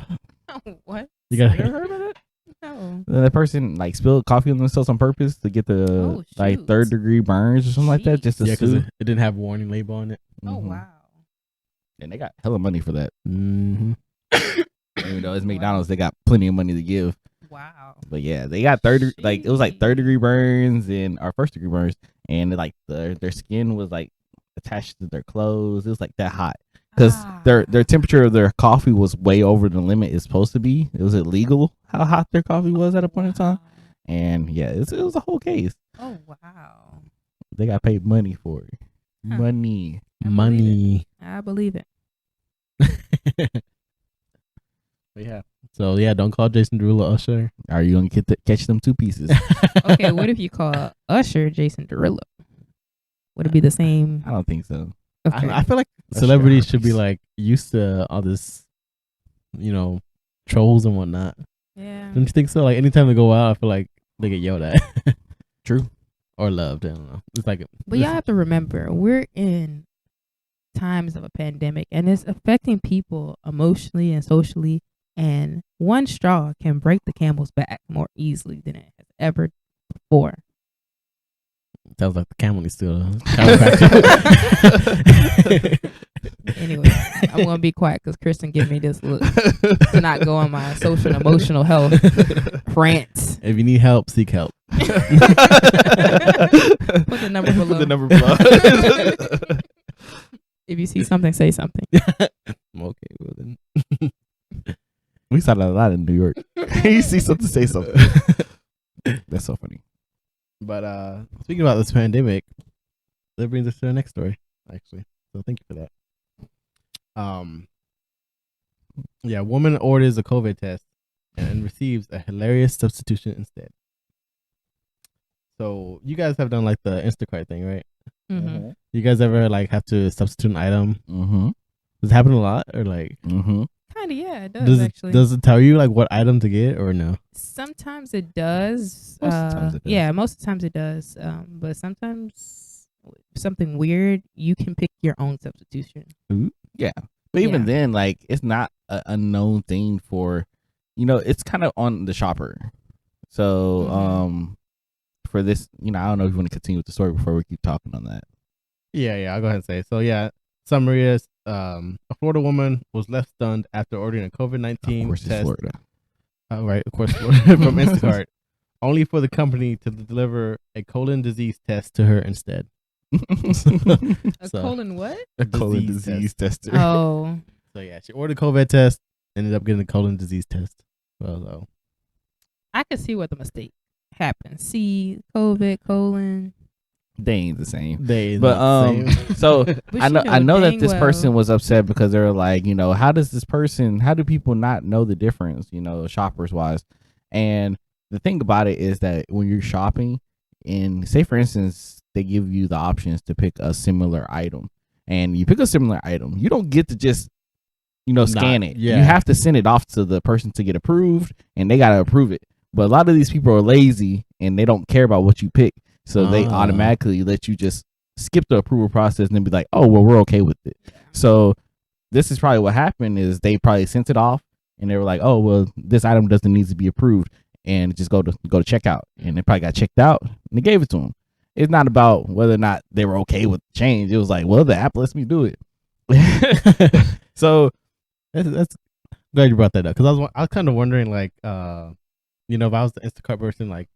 stuff. What? You You ever gotta. heard of it? No. That person like spilled coffee on themselves on purpose to get the Oh, like shoot. 3rd-degree burns or something like that, just to Yeah, because sue. it didn't have a warning label on it. Oh Mhm. wow. And they got hella money for that. Mm-hmm. Even though it's Wow. McDonald's, they got plenty of money to give. Wow. But yeah, they got like it was like 3rd-degree burns and or 1st-degree burns, and like their skin was like attached to their clothes. It was like that hot because their temperature of their coffee was way over the limit it's supposed to be. It was illegal how hot their coffee was at a point in time, and yeah, it was a whole case. Oh wow. They got paid money for it. Huh. Money. Money. I believe it. Yeah. So yeah, don't call Jason Derulo Usher. Are you gonna catch them 2 pieces? Okay, what if you call Usher Jason Derulo? Would it be the same? I don't think so. Okay. I feel like Usher celebrities should be artist. like used to all this, trolls and whatnot. yeah. Don't you think so? Like anytime they go out, I feel like they get yelled at. True. Or loved. I don't know. It's like But y'all have to remember, we're in times of a pandemic, and it's affecting people emotionally and socially. And one straw can break the camel's back more easily than it has ever before. sounds like the camel needs to Anyway, I'm gonna be quiet because Kristen gave me this look to not go on my social and emotional health rants. If you need help, seek help. Put the number below. Put the number below. If you see something, say something. Okay, well then. We saw that a lot in New York. You see something, say something. That's so funny. But speaking about this pandemic, that brings us to the next story, actually. So thank you for that. Yeah, woman orders a COVID test and receives a hilarious substitution instead. So you guys have done like the Instacart thing, right? Mm-hmm. You guys ever like have to substitute an item? Mm-hmm. Does it happen a lot, or like Mm-hmm. Kind of, yeah, it does actually. Does it tell you like what item to get or no? Sometimes it does. Most of the times it does. Yeah, most of the times it does. But sometimes something weird, you can pick your own substitution. Yeah. But even Yeah. then, like, it's not an unknown thing for, it's kind of on the shopper. So, Mhm. for this, I don't know if you want to continue with the story before we keep talking on that. Yeah, I'll go ahead and say. So yeah, summary is a Florida woman was left stunned after ordering a Of COVID-19 course, it's test. Florida. Right, of course, from Instacart, only for the company to deliver a colon disease test to her instead. A So- colon what? A colon Disease disease tester. Oh, So yeah, she ordered a COVID test, ended up getting a colon disease test. So I could see what the mistake happened. See, COVID, colon. They ain't the same. they, But so But I you know that dang this well- person was upset because they were like, how do people not know the difference, shoppers wise? And the thing about it is that when you're shopping, and say for instance, they give you the options to pick a similar item, and you pick a similar item, you don't get to just scan it. yeah. You have to send it off to the person to get approved, and they gotta approve it. But a lot of these people are lazy and they don't care about what you pick. So they automatically let you just skip the approval process and then be like, oh, well, we're okay with it. So this is probably what happened is they probably sent it off and they were like, oh, well, this item doesn't need to be approved, and just go to checkout. And they probably got checked out and they gave it to them. It's not about whether or not they were okay with the change. It was like, well, the app lets me do it. So that's glad you brought that up, because I was kind of wondering like if I was the Instacart person, like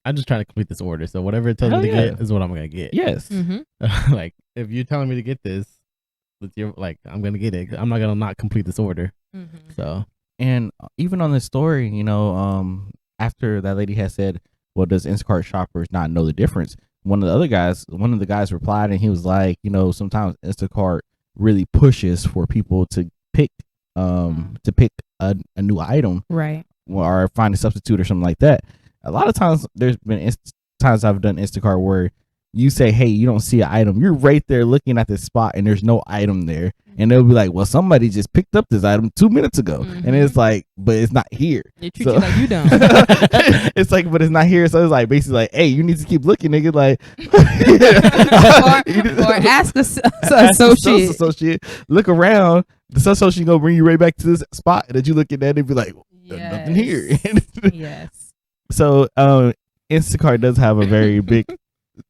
I'm just trying to complete this order, so whatever it tells me Hell to yeah. get is what I'm gonna get. yes. Mm-hmm. Like if you're telling me to get this with your I'm gonna get it. I'm not gonna not complete this order. Mm-hmm. So And even on this story, after that lady had said, "Well, does Instacart shoppers not know the difference?" One of the guys replied, and he was like, sometimes Instacart really pushes for people to pick a new item, Right. or find a substitute or something like that. A lot of times, there's been times I've done Instacart where you say, "Hey, you don't see an item." You're right there looking at this spot, and there's no item there, and they'll be like, "Well, somebody just picked up this item 2 minutes ago," and it's like, but it's not here. They treat you like you don't. It's like, but it's not here, so it's like basically like, "Hey, you need to keep looking, nigga." Like, or ask the associate, look around. The associate gonna bring you right back to this spot that you looking at and be like, "There's nothing here." Yes. So, Instacart does have a very big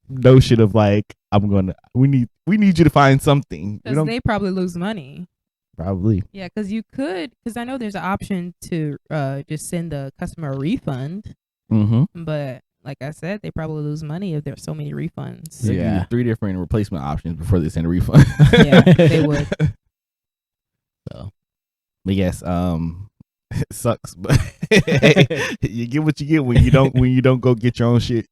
notion of like, we need you to find something. Because they probably lose money. Probably. Yeah, because I know there's an option to just send the customer a refund. Mm-hmm. But like I said, they probably lose money if there's so many refunds. They give you 3 different replacement options before they send a refund. Yeah, they would. So, but yes, it sucks, but hey, you get what you get when you don't go get your own shit.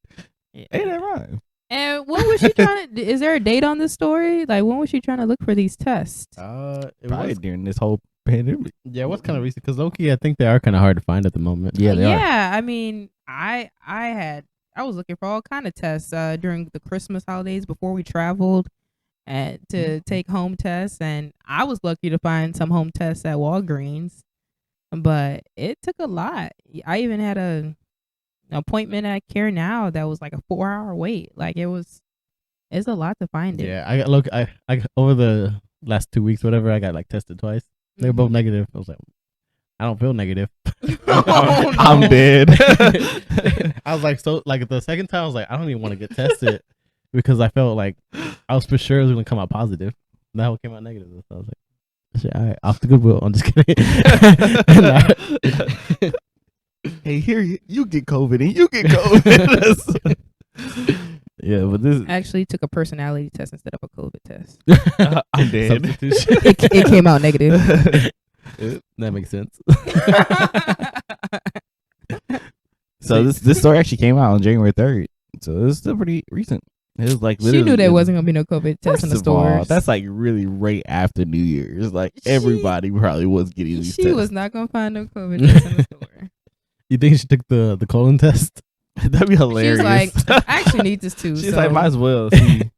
Yeah. Ain't that right? And when was she trying to? Is there a date on this story? Like, when was she trying to look for these tests? Probably during this whole pandemic. Yeah, it was kind of recent because low-key, I think they are kind of hard to find at the moment. Yeah, they are. Yeah, I mean, I was looking for all kind of tests during the Christmas holidays before we traveled to take home tests, and I was lucky to find some home tests at Walgreens, but it took a lot. I even had an appointment at Care Now that was like a 4-hour wait. Like it's a lot to find it. Yeah, I over the last 2 weeks, whatever, I got like tested twice. They were both negative. I was like, I don't feel negative. Oh, no. I'm dead. I was like, so like the second time I was like, I don't even want to get tested because I felt like I was for sure it was gonna come out positive. That one came out negative. So I was like, shit, all right, off the goodwill. I'm just kidding. Hey, here you get COVID and you get COVID. Yeah, but this I actually took a personality test instead of a COVID test. I'm dead. It came out negative. That makes sense. So this story actually came out on January 3rd. So it's still pretty recent. It was like She knew there wasn't gonna be no COVID test in the stores. That's like really right after New Year's. Like everybody probably was getting these tests. She was not gonna find no COVID test in the store. You think she took the colon test? That'd be hilarious. She's like, I actually need this too. She's so. like, might as well. See.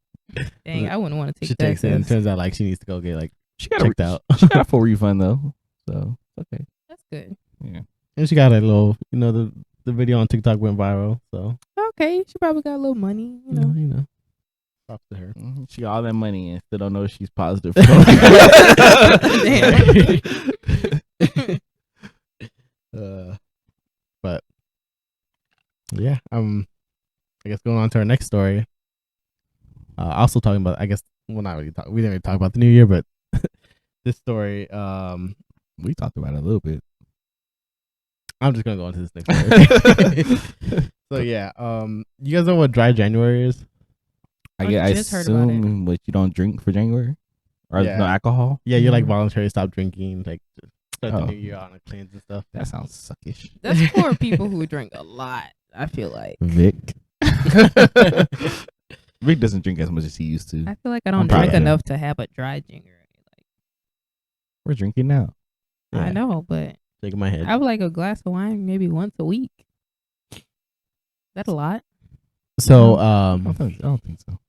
Dang, I wouldn't want to take She that takes it and test. turns out like she needs to go get like She got checked out. She got a full refund though. So okay. That's good. Yeah. And she got a little, the video on TikTok went viral. So Okay, she probably got a little money. You know. Props to her. She got all that money and still don't know if she's positive. But yeah, I guess going on to our next story. Also talking about, I guess, well, not really we didn't really talk about the new year, but this story, we talked about it a little bit. I'm just gonna go into this next story. So yeah, you guys know what dry January is? I just heard about it. assume what you don't drink for January, or Yeah. no alcohol. Yeah, you like voluntarily stop drinking, like start the Oh. new year on a cleanse and stuff. That sounds suckish. That's for people who drink a lot. I feel like. Vic. Vic doesn't drink as much as he used to. I feel like I I'm don't proud drink of him. enough to have a dry January. We're drinking now. I know, but Shaking my head. I would like a glass of wine maybe once a week. That's a lot. So I don't think so.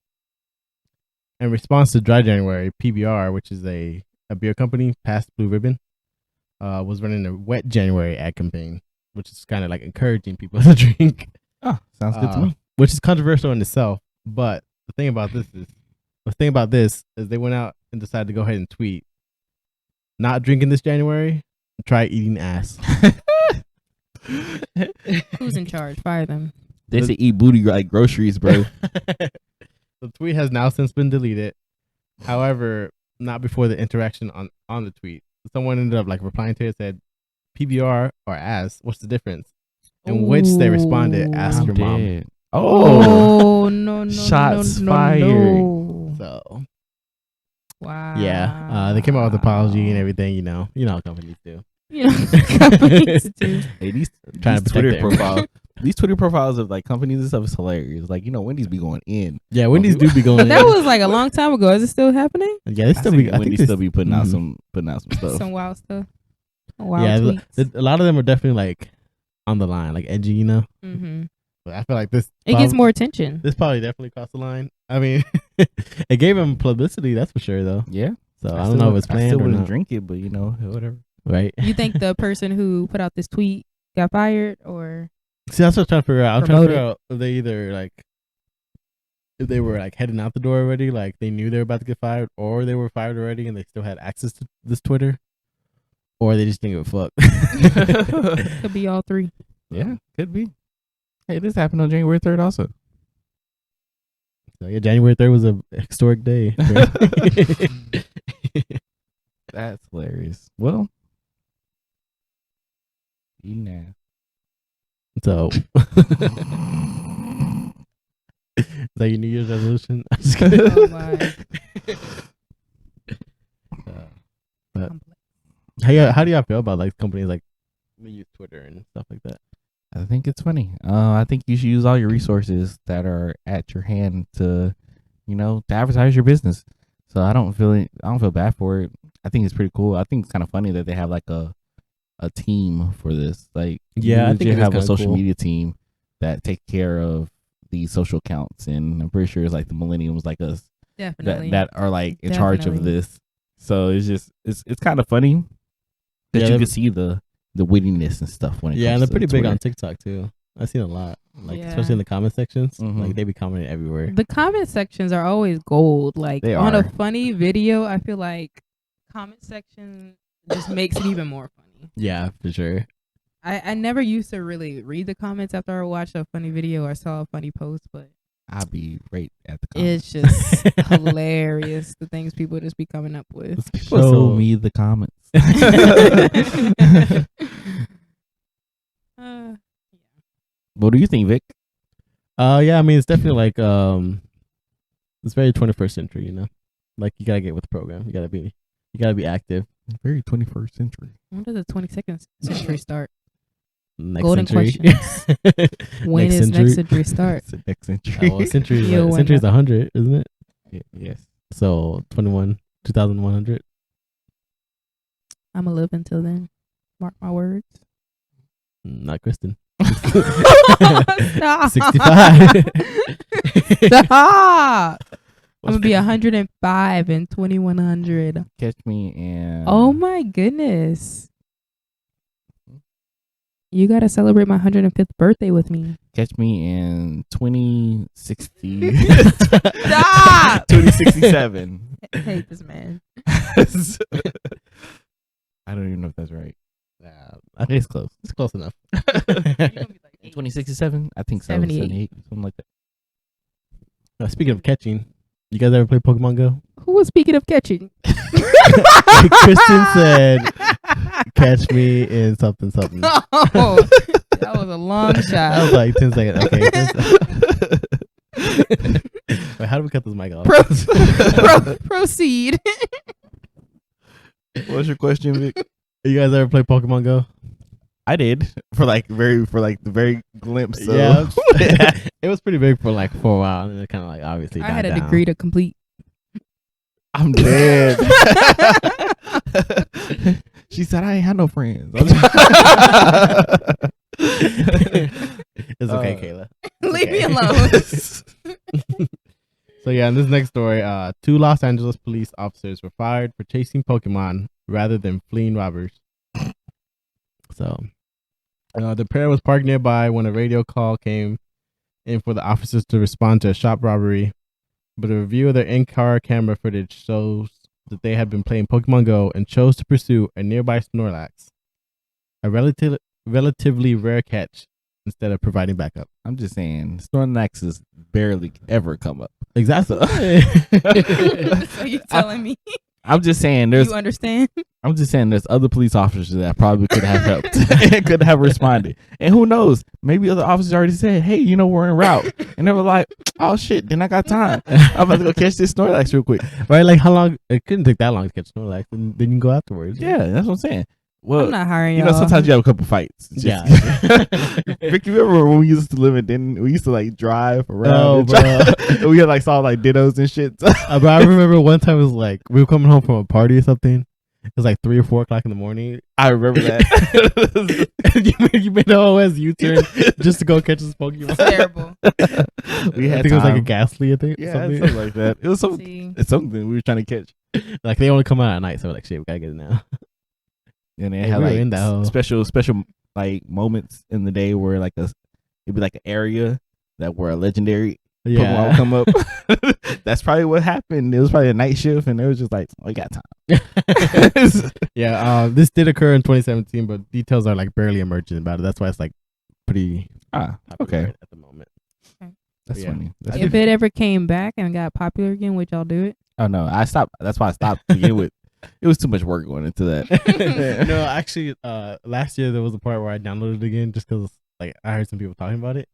in response to dry January, PBR, which is a beer company, past Blue Ribbon, was running a wet January ad campaign, which is kind of like encouraging people to drink. Oh, sounds good to me. Which is controversial in itself. But the thing about this is they went out and decided to go ahead and tweet, "Not drinking this January, try eating ass." Who's in charge? Fire them. They say eat booty like groceries, bro. The tweet has now since been deleted. However, not before the interaction on the tweet. Someone ended up like replying to it, said, "PBR or ass, what's the difference?" In which they responded, "Ask I'm your mom." dead. Oh no! Shots no, fired. No. So Wow. yeah, they came out with an apology and everything. You know how companies do. companies do. Hey, these Trying to protect Twitter their profiles, these Twitter profiles of like companies and stuff is hilarious. Like Wendy's be going in. Yeah, Wendy's do be going. But that was like a long time ago. Is it still happening? Yeah, they still I be. think I Wendy's think still be putting out mhm. some stuff. Some wild stuff. Wild Yeah, tweets. a lot of them are definitely like on the line, like edgy, you know. Mm-hmm. But I feel like this. It gets more attention. This probably definitely crossed the line. I mean, it gave him publicity, that's for sure, though. Yeah. So I don't know if it's I planned still or wouldn't not. drink it, but whatever. Right. You think the person who put out this tweet got fired or? See, that's what I'm trying to figure out. I'm trying to Promoted. figure out if they either like, if they were like heading out the door already, like they knew they were about to get fired, or they were fired already and they still had access to this Twitter, or they just didn't give a fuck. Could be all three. Yeah, could be. Hey, this happened on January 3rd also. So yeah, January 3rd was a historic day. That's hilarious. Well, now. So, is that your New Year's resolution? I'm just kidding. Oh my. But how do y'all feel about like companies like they use Twitter and stuff like that? I think it's funny. I think you should use all your resources that are at your hand to advertise your business. So I don't feel bad for it. I think it's pretty cool. I think it's kind of funny that they have like a team for this. Like, Yeah, I you think it is have a kinda social cool. media team that take care of these social accounts, and I'm pretty sure it's like the millennials like us Definitely. that are like in charge of Definitely. this. So it's kind of funny that Yeah, you they're- can see the wittiness and stuff when it Yeah, and comes they're pretty to big Twitter. on TikTok too. I've seen a lot, like Yeah. especially in the comment sections. Mhm. Like they be commenting everywhere. The comment sections are always gold. Like They on a are. funny video, I feel like comment section just makes it even more funny. Yeah, for sure. I never used to really read the comments after I watched a funny video or saw a funny post, but I'll be right at the comments. it's just hilarious the things people just be coming up with. People show me the comments. Uh, What do you think, Vic? Yeah, I mean it's definitely like it's very 21st century, you know. Like you gotta get with the program. You gotta be active. Very 21st century. when does the 22nd century start? Next Golden century. questions. When Next is century. next century start? It's the next century. Oh, well, century is You'll like, win century is that. 100, isn't it? Yes. So 2100. I'm gonna live until then. Mark my words. Not Kristen. Stop. 65. Stop. I'm gonna be 105 in 2100. Catch me in. Oh my goodness. You gotta celebrate my 105th birthday with me. Catch me in 2060. Stop. 2067. I hate this man. I don't even know if that's right. I think It's close. it's close enough. 2067? I think so. 78. 78, something like that. Speaking of catching, you guys ever play Pokemon Go? Who was speaking of catching? Kristen said, "Catch me in something something." Oh, that was a long I shot. was like 10 seconds. Okay. 10 seconds. Wait, how do we cut this mic off? Proceed. What's your question, Vic? You guys ever play Pokemon Go? I did for the very glimpse. Of Yeah, it was pretty big for a while, and it kind of like obviously. I died had a down. degree to complete. I'm dead. She said I ain't had no friends. It's okay, Kayla. Leave me Okay. alone. So yeah, in this next story, 2 Los Angeles police officers were fired for chasing Pokemon rather than fleeing robbers. So, the pair was parked nearby when a radio call came in for the officers to respond to a shop robbery. But a review of their in-car camera footage shows that they had been playing Pokemon Go and chose to pursue a nearby Snorlax, a relatively rare catch, instead of providing backup. I'm just saying, Snorlaxes barely ever come up. Exactly. So you telling me I'm just saying there's you understand? I'm just saying there's other police officers that probably could have helped and could have responded. And who knows? Maybe other officers already said, hey, we're en route. And they were like, oh shit, then I got time. I'm about to go catch this Snorlax real quick. Right? Like how long? It couldn't take that long to catch Snorlax, and then you can go afterwards. Yeah, that's what I'm saying. Well, I'm not hiring you y'all. know, sometimes you have a couple fights. It's Yeah. Vic, you remember when we used to live in Denton? We used to like drive around. Oh, and bro. and we had like saw like dittos and shit. But I remember one time it was like we were coming home from a party or something. It was like 3 or 4 o'clock in the morning. I remember that. you made the whole ass U-turn just to go catch this Pokemon. It's terrible. We had I think it was like a time. Ghastly. I think. Yeah, something. something like that. It was See, it's something we were trying to catch. Like they only come out at night, so we're like, shit, we gotta get it now. And they Hey, had we were like in that hole. special like moments in the day where like it'd be like an area that where a legendary Pokemon would come up. That's probably what happened. It was probably a night shift, and it was just like, oh, we got time. Yeah. This did occur in 2017, but details are like barely emerging about it. That's why it's like pretty Ah, popular okay. right at the moment. That's Yeah. funny. That's if it ever came back and got popular again, would y'all do it? Oh no, I stopped. That's why I stopped to begin with. It was too much work going into that. No, actually, last year there was a part where I downloaded it again just because like I heard some people talking about it.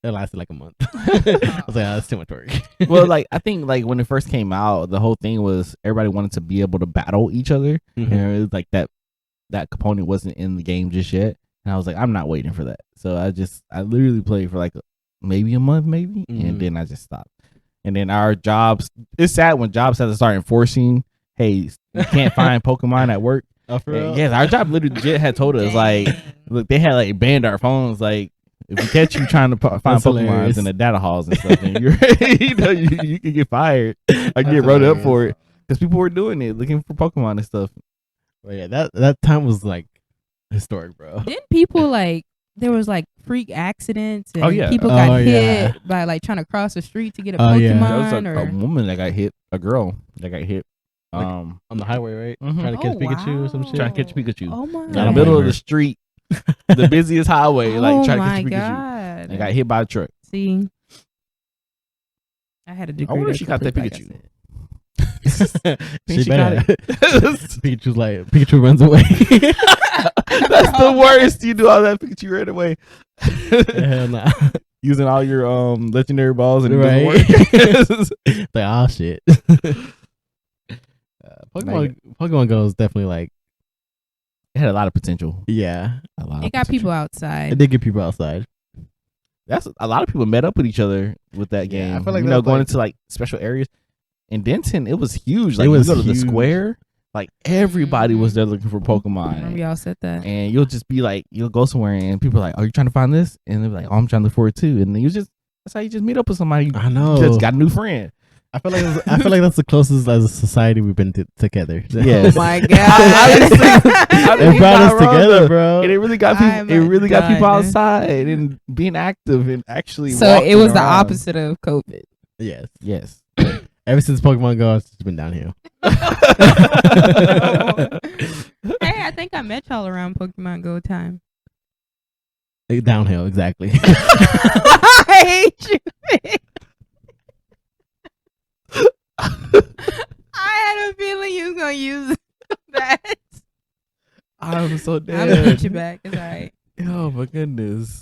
It lasted like a month. I was like, oh, that's too much work. Well, like I think like when it first came out, the whole thing was everybody wanted to be able to battle each other, Mhm. and it was like that component wasn't in the game just yet. And I was like, I'm not waiting for that. So I literally played for like maybe a month, maybe, Mhm. and then I just stopped. And then our jobs, it's sad when jobs have to start enforcing, hey, you can't find Pokemon at work. Oh, for real? Yes, our job literally legit had told us like, Dang. look, they had like banned our phones. Like, if we catch you trying to find That's Pokemons hilarious. in the data halls and stuff, and you're, you can get fired. I get That's wrote up for hilarious. it because people were doing it, looking for Pokemon and stuff. But yeah, that time was like historic, bro. Didn't people like there was like freak accidents and Oh, yeah. people got Oh, hit yeah. by like trying to cross the street to get a Oh, yeah. Pokemon There was a or woman that got hit, a girl that got hit, Like, On the highway, right? Mhm. Trying to catch Oh, Pikachu or some wow. shit. trying to catch Pikachu Oh my in I the don't middle blame of the her. street, the busiest highway, like oh trying to my catch Pikachu. god. And got hit by a truck. See, I had a degree. I wonder if that she got that complete, like I Pikachu. said. she She better. got it. Pikachu's like Pikachu runs away. That's the worst. You do all that Pikachu right away. Hell nah. Using all your legendary balls and it Right. doesn't work. Like, oh shit. Pokemon Go is definitely like, It had a lot of potential. yeah. A lot. It of got potential. people It outside. did get people outside. That's a lot of people met up with each other with that Yeah, I game. feel like you that know, was going like- into like special areas. In Denton, it was huge. Like It was you go to the huge. square, like everybody was there looking for Remember Pokemon. y'all said that? And you'll just be like, you'll go somewhere and people are like, "Are you trying to find this?" And they're like, "Oh, I'm trying to look for it too." And then that's how you just meet up with somebody. You I know. just got a new friend. I feel like that's the closest as a society we've been together. Yes. Oh my god! It brought us together, bro. And it really got I'm people. It really got people done. outside and being active and actually. So it walking was the around. opposite of COVID. Yes. Yes. Ever since Pokemon Go, it's just been downhill. Hey, I think I met y'all around Pokemon Go time. Downhill, exactly. I hate you. I had a feeling you was gonna use that. I'm so I'm gonna dead. put you back. It's alright. Oh my goodness.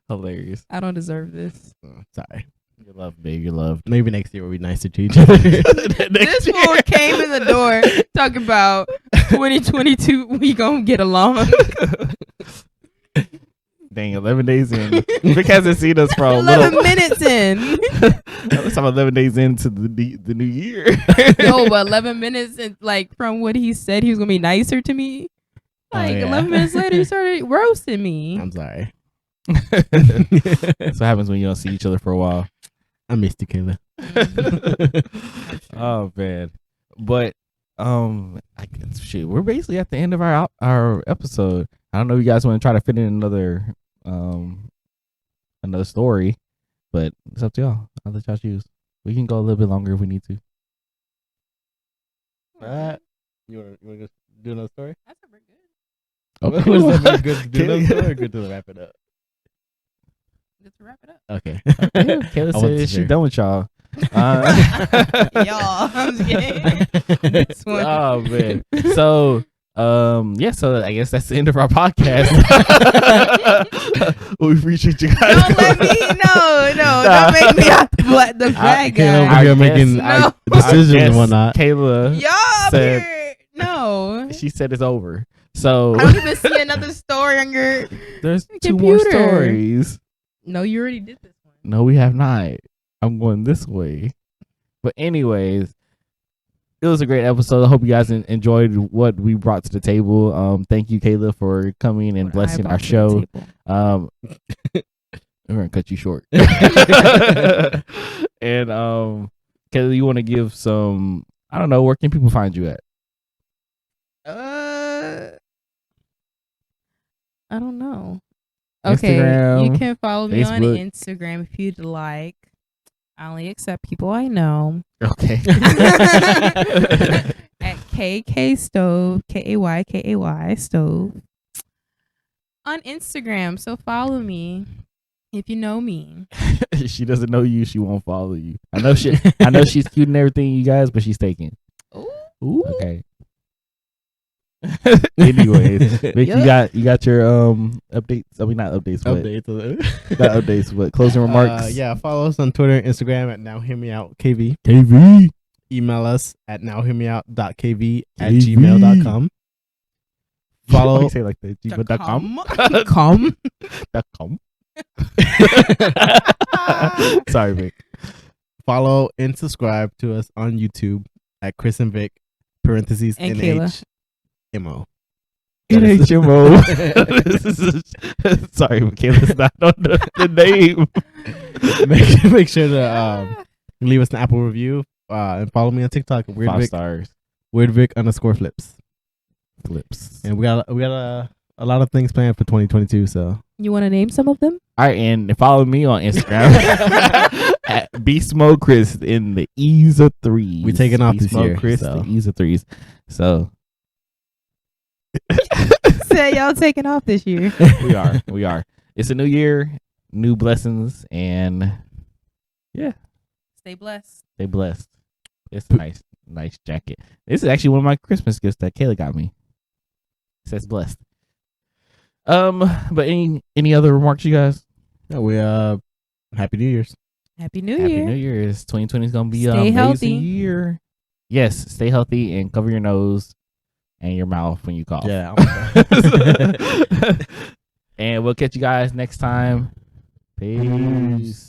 Hilarious. I don't deserve this. Sorry. You're loved, babe. You're loved. Maybe next year we'll be nicer to each other. This fool came in the door talking about 2022. We gonna get along. Dang, 11 days in. Vic hasn't seen us for a 11 little. minutes in. Let's have 11 days into the new year. No, but 11 minutes and like from what he said, he was gonna be nicer to me. Like yeah. 11 minutes later, he started roasting me. I'm sorry. That's what happens when you don't see each other for a while. I missed you, Kayla. Oh man, but I guess, shit, we're basically at the end of our episode. I don't know if you guys want to try to fit in another story, but it's up to y'all. I'll let y'all choose. We can go a little bit longer if we need to. You want to do another story? That's a pretty good. Okay. Was that good to do another story or good to wrap it up? Good to wrap it up. Okay. Kayla I wasn't said she's sure. done with y'all. Y'all, I'm just kidding. This one. Oh man. So yeah, so I guess that's the end of our podcast. We appreciate you guys. Don't let me. No, don't make me out the bad Kayla guy. over here I making guess- No. decisions I and guess whatnot. Kayla Y'all up said- here No. She said it's over. So I don't even see another story on your there's 2 more computer. stories. No, you already did this one. No, we have not. I'm going this way. But anyways, it was a great episode. I hope you guys enjoyed what we brought to the table. Thank you, Kayla, for coming and What I blessing brought our to the show. table. We're gonna cut you short. And Kayla, you want to give some? I don't know. Where can people find you at? I don't know. Okay, Instagram, you can follow me on Facebook. Instagram if you'd like. I only accept people I know. Okay. At KK Stove, KAY Stove on Instagram. So follow me if you know me. She doesn't know you. She won't follow you. I know she. I know she's cute and everything, you guys, but she's taken. Ooh. Okay. Anyways, Vic, you got your updates. I mean, not updates, but got updates. But closing remarks. Yeah, follow us on Twitter and Instagram at nowhearmeout.kv. KV. Email us at nowhearmeout.kv at gmail.com. Why Follow you say it like that? gmail.com. Com. Sorry, Vic. follow and subscribe to us on YouTube at Chris and Vic parentheses And Kayla. NHMO. NHMO. Sorry, Kayla's not on the name. make sure to leave us an Apple review and follow me on TikTok. 5 stars. Weird Vic _flips. Flips. And we got a lot of things planned for 2022. So You want to name some of them? All right, and follow me on Instagram at Beast Mode Chris in the ease of threes. We taking off Beast this Mode year, Chris, so. the ease of threes. So Say y'all taking off this year. we are. It's a new year, new blessings, and yeah, Stay blessed. stay blessed. It's a nice jacket. This is actually one of my Christmas gifts that Kayla got me. It says blessed. But any other remarks, you guys? yeah, we Happy New Year's. Happy New Happy Year. New Year's. 2020 is gonna be an Stay amazing healthy. year. Yes, stay healthy and cover your nose and your mouth when you cough. Yeah. And we'll catch you guys next time. Peace.